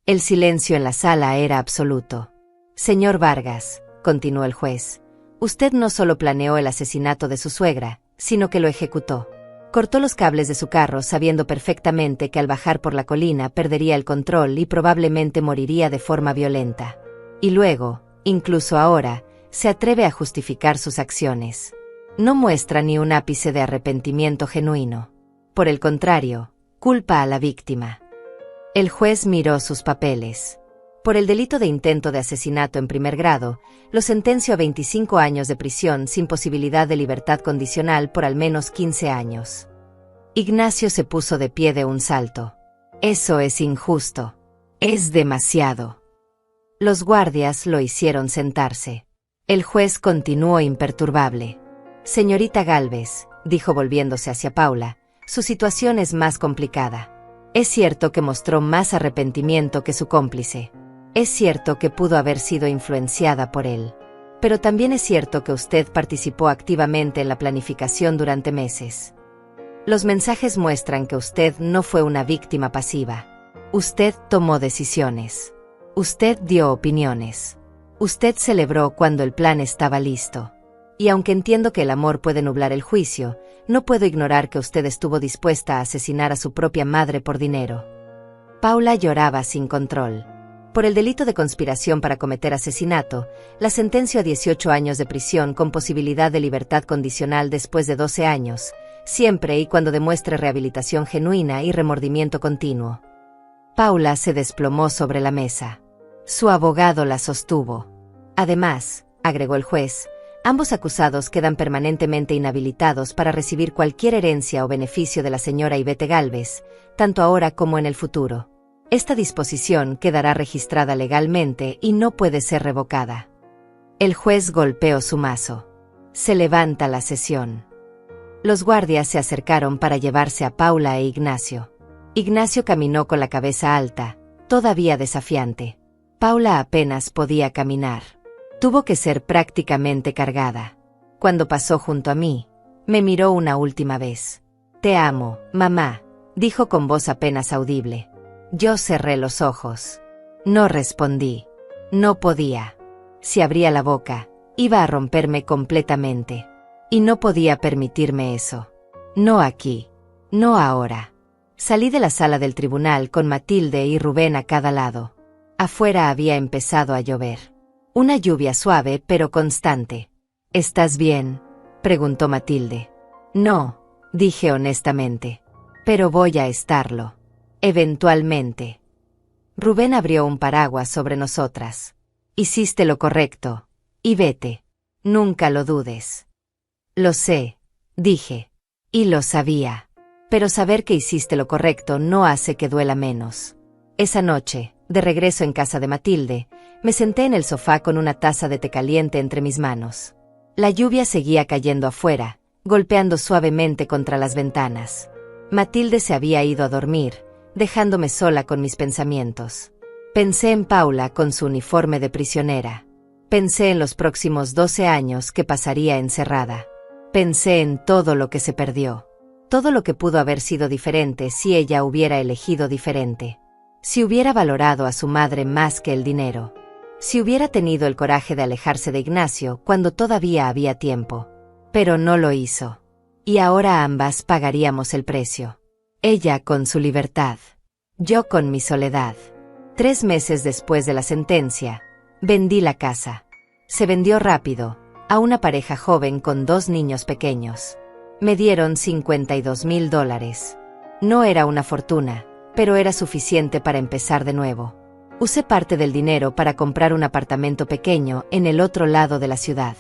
El silencio en la sala era absoluto. Señor Vargas, continuó el juez, usted no solo planeó el asesinato de su suegra, sino que lo ejecutó. Cortó los cables de su carro sabiendo perfectamente que al bajar por la colina perdería el control y probablemente moriría de forma violenta. Y luego, incluso ahora, se atreve a justificar sus acciones. No muestra ni un ápice de arrepentimiento genuino. Por el contrario, culpa a la víctima. El juez miró sus papeles. Por el delito de intento de asesinato en primer grado, lo sentenció a 25 años de prisión sin posibilidad de libertad condicional por al menos 15 años. Ignacio se puso de pie de un salto. Eso es injusto. Es demasiado. Los guardias lo hicieron sentarse. El juez continuó imperturbable. Señorita Gálvez, dijo volviéndose hacia Paula, su situación es más complicada. Es cierto que mostró más arrepentimiento que su cómplice. Es cierto que pudo haber sido influenciada por él. Pero también es cierto que usted participó activamente en la planificación durante meses. Los mensajes muestran que usted no fue una víctima pasiva. Usted tomó decisiones. Usted dio opiniones. Usted celebró cuando el plan estaba listo. Y aunque entiendo que el amor puede nublar el juicio, no puedo ignorar que usted estuvo dispuesta a asesinar a su propia madre por dinero. Paula lloraba sin control. Por el delito de conspiración para cometer asesinato, la sentenció a 18 años de prisión con posibilidad de libertad condicional después de 12 años, siempre y cuando demuestre rehabilitación genuina y remordimiento continuo. Paula se desplomó sobre la mesa. Su abogado la sostuvo. Además, agregó el juez, ambos acusados quedan permanentemente inhabilitados para recibir cualquier herencia o beneficio de la señora Ivette Gálvez, tanto ahora como en el futuro. Esta disposición quedará registrada legalmente y no puede ser revocada. El juez golpeó su mazo. Se levanta la sesión. Los guardias se acercaron para llevarse a Paula e Ignacio. Ignacio caminó con la cabeza alta, todavía desafiante. Paula apenas podía caminar. Tuvo que ser prácticamente cargada. Cuando pasó junto a mí, me miró una última vez. «Te amo, mamá», dijo con voz apenas audible. Yo cerré los ojos. No respondí. No podía. Si abría la boca, iba a romperme completamente. Y no podía permitirme eso. No aquí. No ahora. Salí de la sala del tribunal con Matilde y Rubén a cada lado. Afuera había empezado a llover. Una lluvia suave pero constante. ¿Estás bien?, preguntó Matilde. No, dije honestamente. Pero voy a estarlo. Eventualmente. Rubén abrió un paraguas sobre nosotras. Hiciste lo correcto. Y vete. Nunca lo dudes. Lo sé, dije. Y lo sabía. Pero saber que hiciste lo correcto no hace que duela menos. Esa noche, De regreso en casa de Matilde, me senté en el sofá con una taza de té caliente entre mis manos. La lluvia seguía cayendo afuera, golpeando suavemente contra las ventanas. Matilde se había ido a dormir, dejándome sola con mis pensamientos. Pensé en Paula con su uniforme de prisionera. Pensé en los próximos 12 años que pasaría encerrada. Pensé en todo lo que se perdió. Todo lo que pudo haber sido diferente si ella hubiera elegido diferente. Si hubiera valorado a su madre más que el dinero. Si hubiera tenido el coraje de alejarse de Ignacio cuando todavía había tiempo. Pero no lo hizo. Y ahora ambas pagaríamos el precio. Ella con su libertad. Yo con mi soledad. 3 meses después de la sentencia, vendí la casa. Se vendió rápido, a una pareja joven con 2 niños pequeños. Me dieron $52,000. No era una fortuna, pero era suficiente para empezar de nuevo. Usé parte del dinero para comprar un apartamento pequeño en el otro lado de la ciudad.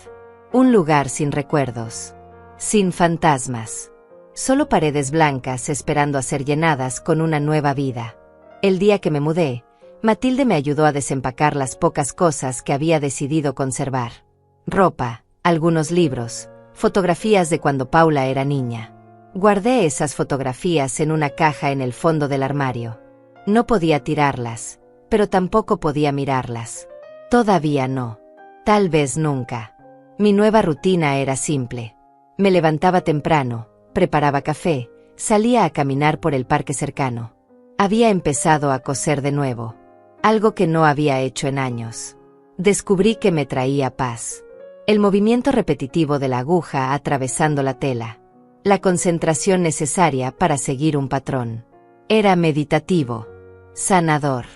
Un lugar sin recuerdos. Sin fantasmas. Solo paredes blancas esperando a ser llenadas con una nueva vida. El día que me mudé, Matilde me ayudó a desempacar las pocas cosas que había decidido conservar. Ropa, algunos libros, fotografías de cuando Paula era niña. Guardé esas fotografías en una caja en el fondo del armario. No podía tirarlas, pero tampoco podía mirarlas. Todavía no. Tal vez nunca. Mi nueva rutina era simple. Me levantaba temprano, preparaba café, salía a caminar por el parque cercano. Había empezado a coser de nuevo. Algo que no había hecho en años. Descubrí que me traía paz. El movimiento repetitivo de la aguja atravesando la tela. La concentración necesaria para seguir un patrón. Era meditativo. Sanador.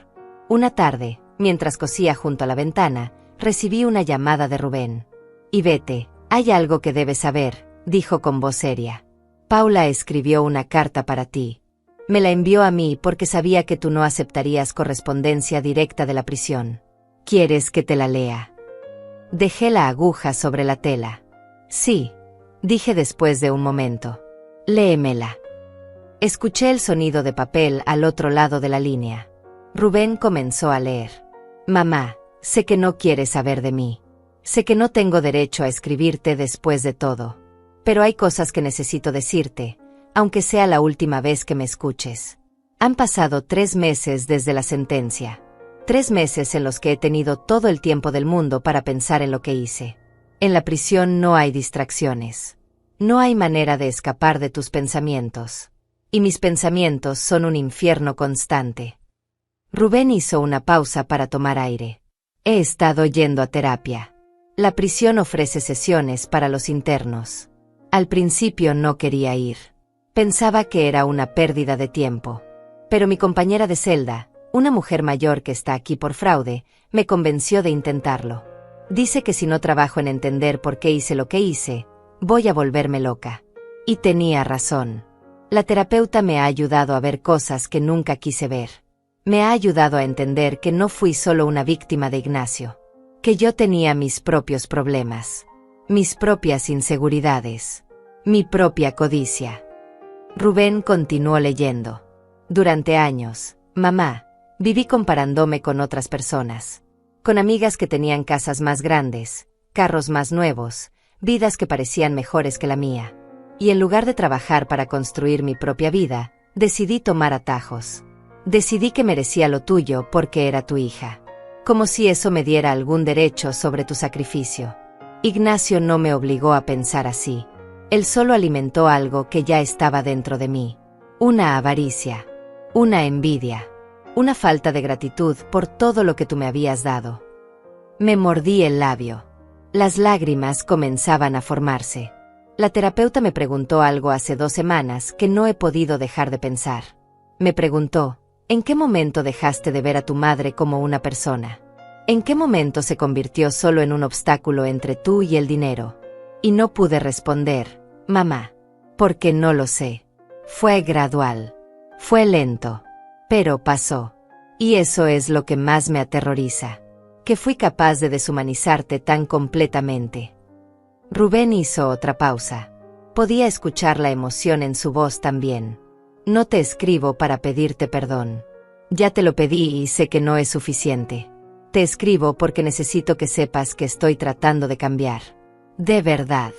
Una tarde, mientras cosía junto a la ventana, recibí una llamada de Rubén. Ivete, hay algo que debes saber, dijo con voz seria. Paula escribió una carta para ti. Me la envió a mí porque sabía que tú no aceptarías correspondencia directa de la prisión. ¿Quieres que te la lea? Dejé la aguja sobre la tela. Sí, dije después de un momento. Léemela. Escuché el sonido de papel al otro lado de la línea. Rubén comenzó a leer. Mamá, sé que no quieres saber de mí. Sé que no tengo derecho a escribirte después de todo. Pero hay cosas que necesito decirte, aunque sea la última vez que me escuches. Han pasado 3 meses desde la sentencia. 3 meses en los que he tenido todo el tiempo del mundo para pensar en lo que hice. En la prisión no hay distracciones. No hay manera de escapar de tus pensamientos. Y mis pensamientos son un infierno constante. Rubén hizo una pausa para tomar aire. He estado yendo a terapia. La prisión ofrece sesiones para los internos. Al principio no quería ir. Pensaba que era una pérdida de tiempo. Pero mi compañera de celda, una mujer mayor que está aquí por fraude, me convenció de intentarlo. Dice que si no trabajo en entender por qué hice lo que hice, voy a volverme loca. Y tenía razón. La terapeuta me ha ayudado a ver cosas que nunca quise ver. Me ha ayudado a entender que no fui solo una víctima de Ignacio. Que yo tenía mis propios problemas. Mis propias inseguridades. Mi propia codicia. Rubén continuó leyendo. Durante años, mamá, viví comparándome con otras personas. Con amigas que tenían casas más grandes, carros más nuevos, vidas que parecían mejores que la mía. Y en lugar de trabajar para construir mi propia vida, decidí tomar atajos. Decidí que merecía lo tuyo porque era tu hija. Como si eso me diera algún derecho sobre tu sacrificio. Ignacio no me obligó a pensar así. Él solo alimentó algo que ya estaba dentro de mí. Una avaricia. Una envidia. Una falta de gratitud por todo lo que tú me habías dado. Me mordí el labio. Las lágrimas comenzaban a formarse. La terapeuta me preguntó algo hace 2 semanas que no he podido dejar de pensar. Me preguntó, ¿en qué momento dejaste de ver a tu madre como una persona? ¿En qué momento se convirtió solo en un obstáculo entre tú y el dinero? Y no pude responder, mamá, porque no lo sé. Fue gradual. Fue lento. Pero pasó. Y eso es lo que más me aterroriza. Que fui capaz de deshumanizarte tan completamente. Rubén hizo otra pausa. Podía escuchar la emoción en su voz también. No te escribo para pedirte perdón. Ya te lo pedí y sé que no es suficiente. Te escribo porque necesito que sepas que estoy tratando de cambiar. De verdad.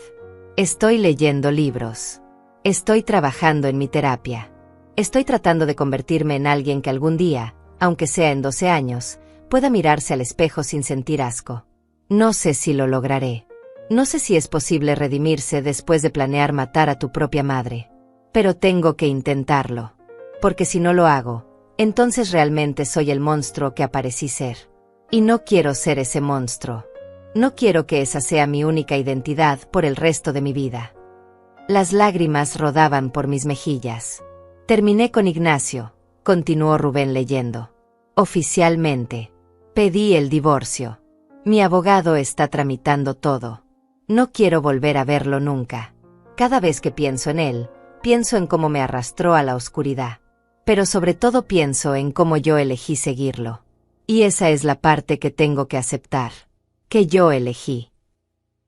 Estoy leyendo libros. Estoy trabajando en mi terapia. Estoy tratando de convertirme en alguien que algún día, aunque sea en 12 años, pueda mirarse al espejo sin sentir asco. No sé si lo lograré. No sé si es posible redimirse después de planear matar a tu propia madre. Pero tengo que intentarlo. Porque si no lo hago, entonces realmente soy el monstruo que aparecí ser. Y no quiero ser ese monstruo. No quiero que esa sea mi única identidad por el resto de mi vida. Las lágrimas rodaban por mis mejillas. Terminé con Ignacio, continuó Rubén leyendo. Oficialmente. Pedí el divorcio. Mi abogado está tramitando todo. No quiero volver a verlo nunca. Cada vez que pienso en él, pienso en cómo me arrastró a la oscuridad. Pero sobre todo pienso en cómo yo elegí seguirlo. Y esa es la parte que tengo que aceptar. Que yo elegí.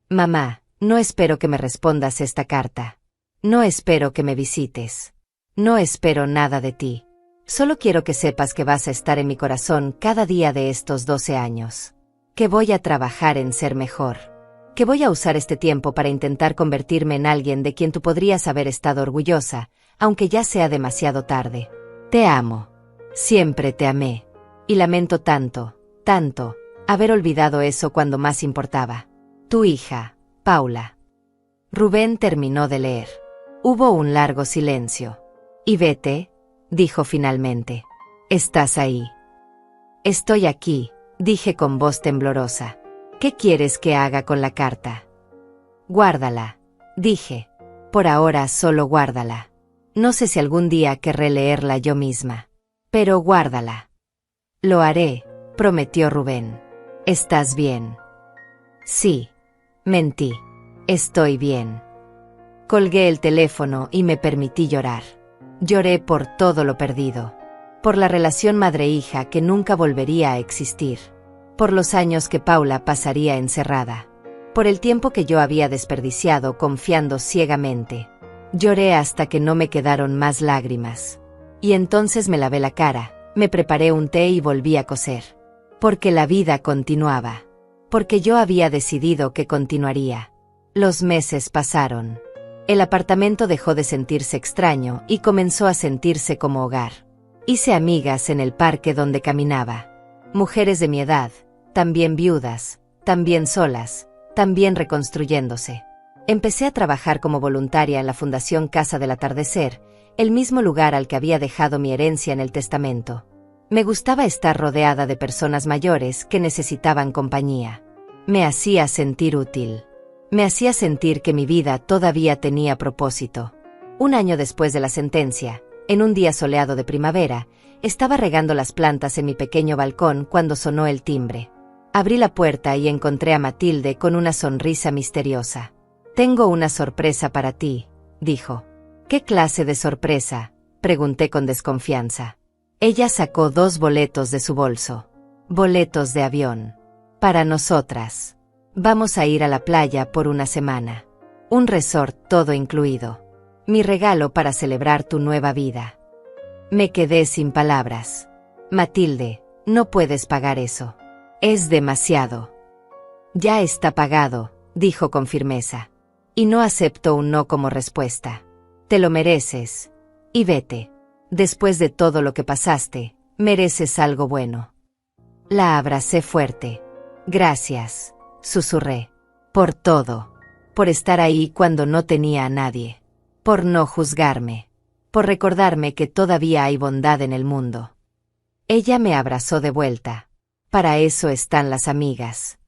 Mamá, no espero que me respondas esta carta. No espero que me visites. No espero nada de ti. Solo quiero que sepas que vas a estar en mi corazón cada día de estos 12 años. Que voy a trabajar en ser mejor. Que voy a usar este tiempo para intentar convertirme en alguien de quien tú podrías haber estado orgullosa, aunque ya sea demasiado tarde. Te amo. Siempre te amé. Y lamento tanto, tanto, haber olvidado eso cuando más importaba. Tu hija, Paula. Rubén terminó de leer. Hubo un largo silencio. Y vete, dijo finalmente. ¿Estás ahí? Estoy aquí, dije con voz temblorosa. ¿Qué quieres que haga con la carta? Guárdala, dije. Por ahora solo guárdala. No sé si algún día querré leerla yo misma. Pero guárdala. Lo haré, prometió Rubén. ¿Estás bien? Sí. Mentí. Estoy bien. Colgué el teléfono y me permití llorar. Lloré por todo lo perdido. Por la relación madre-hija que nunca volvería a existir. Por los años que Paula pasaría encerrada. Por el tiempo que yo había desperdiciado confiando ciegamente. Lloré hasta que no me quedaron más lágrimas. Y entonces me lavé la cara, me preparé un té y volví a coser. Porque la vida continuaba. Porque yo había decidido que continuaría. Los meses pasaron. El apartamento dejó de sentirse extraño y comenzó a sentirse como hogar. Hice amigas en el parque donde caminaba. Mujeres de mi edad, también viudas, también solas, también reconstruyéndose. Empecé a trabajar como voluntaria en la Fundación Casa del Atardecer, el mismo lugar al que había dejado mi herencia en el testamento. Me gustaba estar rodeada de personas mayores que necesitaban compañía. Me hacía sentir útil. Me hacía sentir que mi vida todavía tenía propósito. Un año después de la sentencia, en un día soleado de primavera, estaba regando las plantas en mi pequeño balcón cuando sonó el timbre. Abrí la puerta y encontré a Matilde con una sonrisa misteriosa. «Tengo una sorpresa para ti», dijo. «¿Qué clase de sorpresa?», pregunté con desconfianza. Ella sacó 2 boletos de su bolso. Boletos de avión. Para nosotras. Vamos a ir a la playa por una semana. Un resort todo incluido. Mi regalo para celebrar tu nueva vida. Me quedé sin palabras. Matilde, no puedes pagar eso. Es demasiado. Ya está pagado, dijo con firmeza. Y no acepto un no como respuesta. Te lo mereces. Y vete. Después de todo lo que pasaste, mereces algo bueno. La abracé fuerte. Gracias, susurré. Por todo. Por estar ahí cuando no tenía a nadie. Por no juzgarme. Por recordarme que todavía hay bondad en el mundo. Ella me abrazó de vuelta. Para eso están las amigas.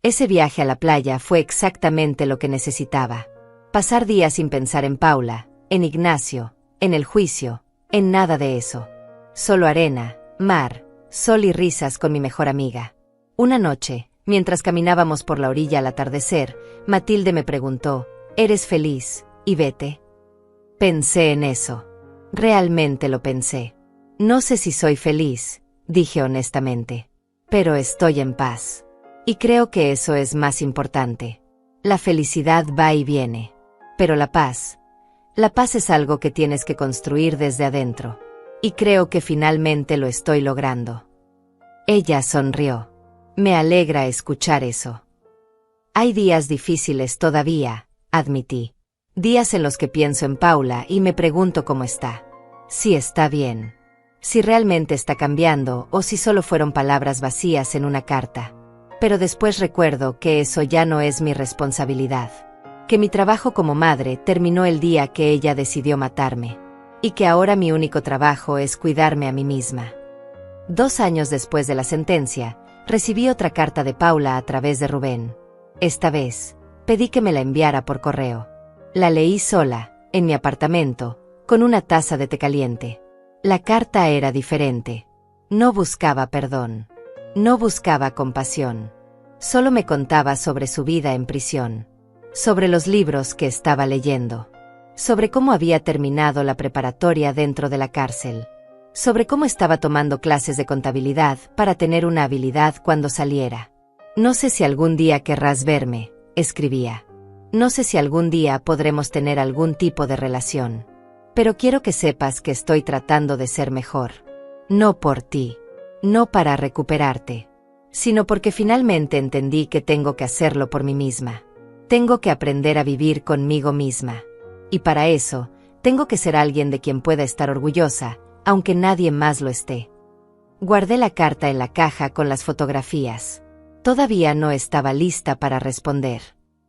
Ese viaje a la playa fue exactamente lo que necesitaba. Pasar días sin pensar en Paula, en Ignacio, en el juicio, en nada de eso. Solo arena, mar, sol y risas con mi mejor amiga. Una noche, mientras caminábamos por la orilla al atardecer, Matilde me preguntó, ¿eres feliz, Ivete? Pensé en eso. Realmente lo pensé. No sé si soy feliz, dije honestamente. Pero estoy en paz. Y creo que eso es más importante. La felicidad va y viene. Pero la paz es algo que tienes que construir desde adentro. Y creo que finalmente lo estoy logrando. Ella sonrió. Me alegra escuchar eso. Hay días difíciles todavía, admití. Días en los que pienso en Paula y me pregunto cómo está. Si está bien. Si realmente está cambiando o si solo fueron palabras vacías en una carta. Pero después recuerdo que eso ya no es mi responsabilidad. Que mi trabajo como madre terminó el día que ella decidió matarme. Y que ahora mi único trabajo es cuidarme a mí misma. 2 años después de la sentencia, recibí otra carta de Paula a través de Rubén. Esta vez, pedí que me la enviara por correo. La leí sola, en mi apartamento, con una taza de té caliente. La carta era diferente. No buscaba perdón. No buscaba compasión. Solo me contaba sobre su vida en prisión. Sobre los libros que estaba leyendo. Sobre cómo había terminado la preparatoria dentro de la cárcel. Sobre cómo estaba tomando clases de contabilidad para tener una habilidad cuando saliera. No sé si algún día querrás verme, escribía. No sé si algún día podremos tener algún tipo de relación. Pero quiero que sepas que estoy tratando de ser mejor. No por ti. No para recuperarte. Sino porque finalmente entendí que tengo que hacerlo por mí misma. Tengo que aprender a vivir conmigo misma. Y para eso, tengo que ser alguien de quien pueda estar orgullosa, aunque nadie más lo esté. Guardé la carta en la caja con las fotografías. Todavía no estaba lista para responder.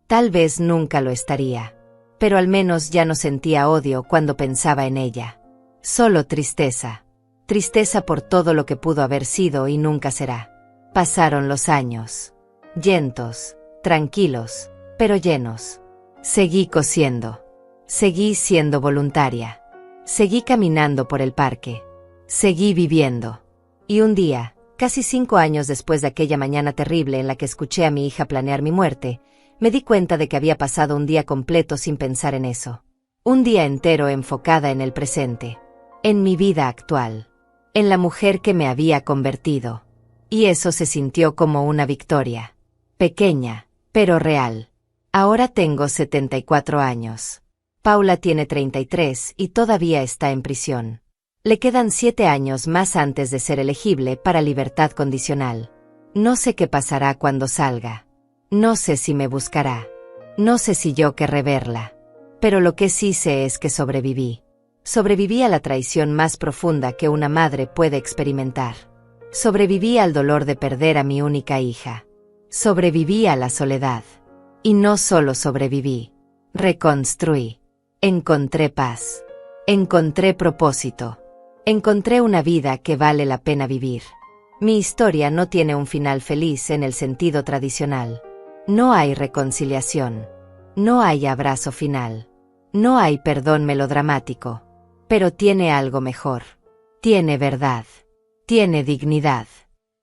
Tal vez nunca lo estaría. Pero al menos ya no sentía odio cuando pensaba en ella. Solo tristeza. Tristeza por todo lo que pudo haber sido y nunca será. Pasaron los años. Llentos, tranquilos, pero llenos. Seguí cosiendo. Seguí siendo voluntaria. Seguí caminando por el parque. Seguí viviendo. Y un día, casi 5 años después de aquella mañana terrible en la que escuché a mi hija planear mi muerte, me di cuenta de que había pasado un día completo sin pensar en eso. Un día entero enfocada en el presente. En mi vida actual. En la mujer que me había convertido. Y eso se sintió como una victoria. Pequeña, pero real. Ahora tengo 74 años. Paula tiene 33 y todavía está en prisión. Le quedan 7 años más antes de ser elegible para libertad condicional. No sé qué pasará cuando salga. No sé si me buscará. No sé si yo querré verla. Pero lo que sí sé es que sobreviví. Sobreviví a la traición más profunda que una madre puede experimentar. Sobreviví al dolor de perder a mi única hija. Sobreviví a la soledad. Y no solo sobreviví. Reconstruí. Encontré paz. Encontré propósito. Encontré una vida que vale la pena vivir. Mi historia no tiene un final feliz en el sentido tradicional. No hay reconciliación. No hay abrazo final. No hay perdón melodramático. Pero tiene algo mejor. Tiene verdad. Tiene dignidad.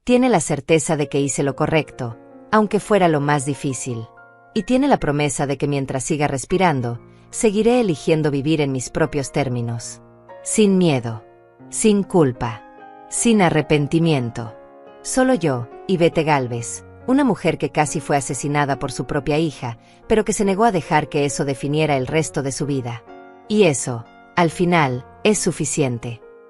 Tiene la certeza de que hice lo correcto, aunque fuera lo más difícil. Y tiene la promesa de que mientras siga respirando, seguiré eligiendo vivir en mis propios términos. Sin miedo. Sin culpa. Sin arrepentimiento. Solo yo, Ivete Gálvez, una mujer que casi fue asesinada por su propia hija, pero que se negó a dejar que eso definiera el resto de su vida. Y eso, al final, es suficiente.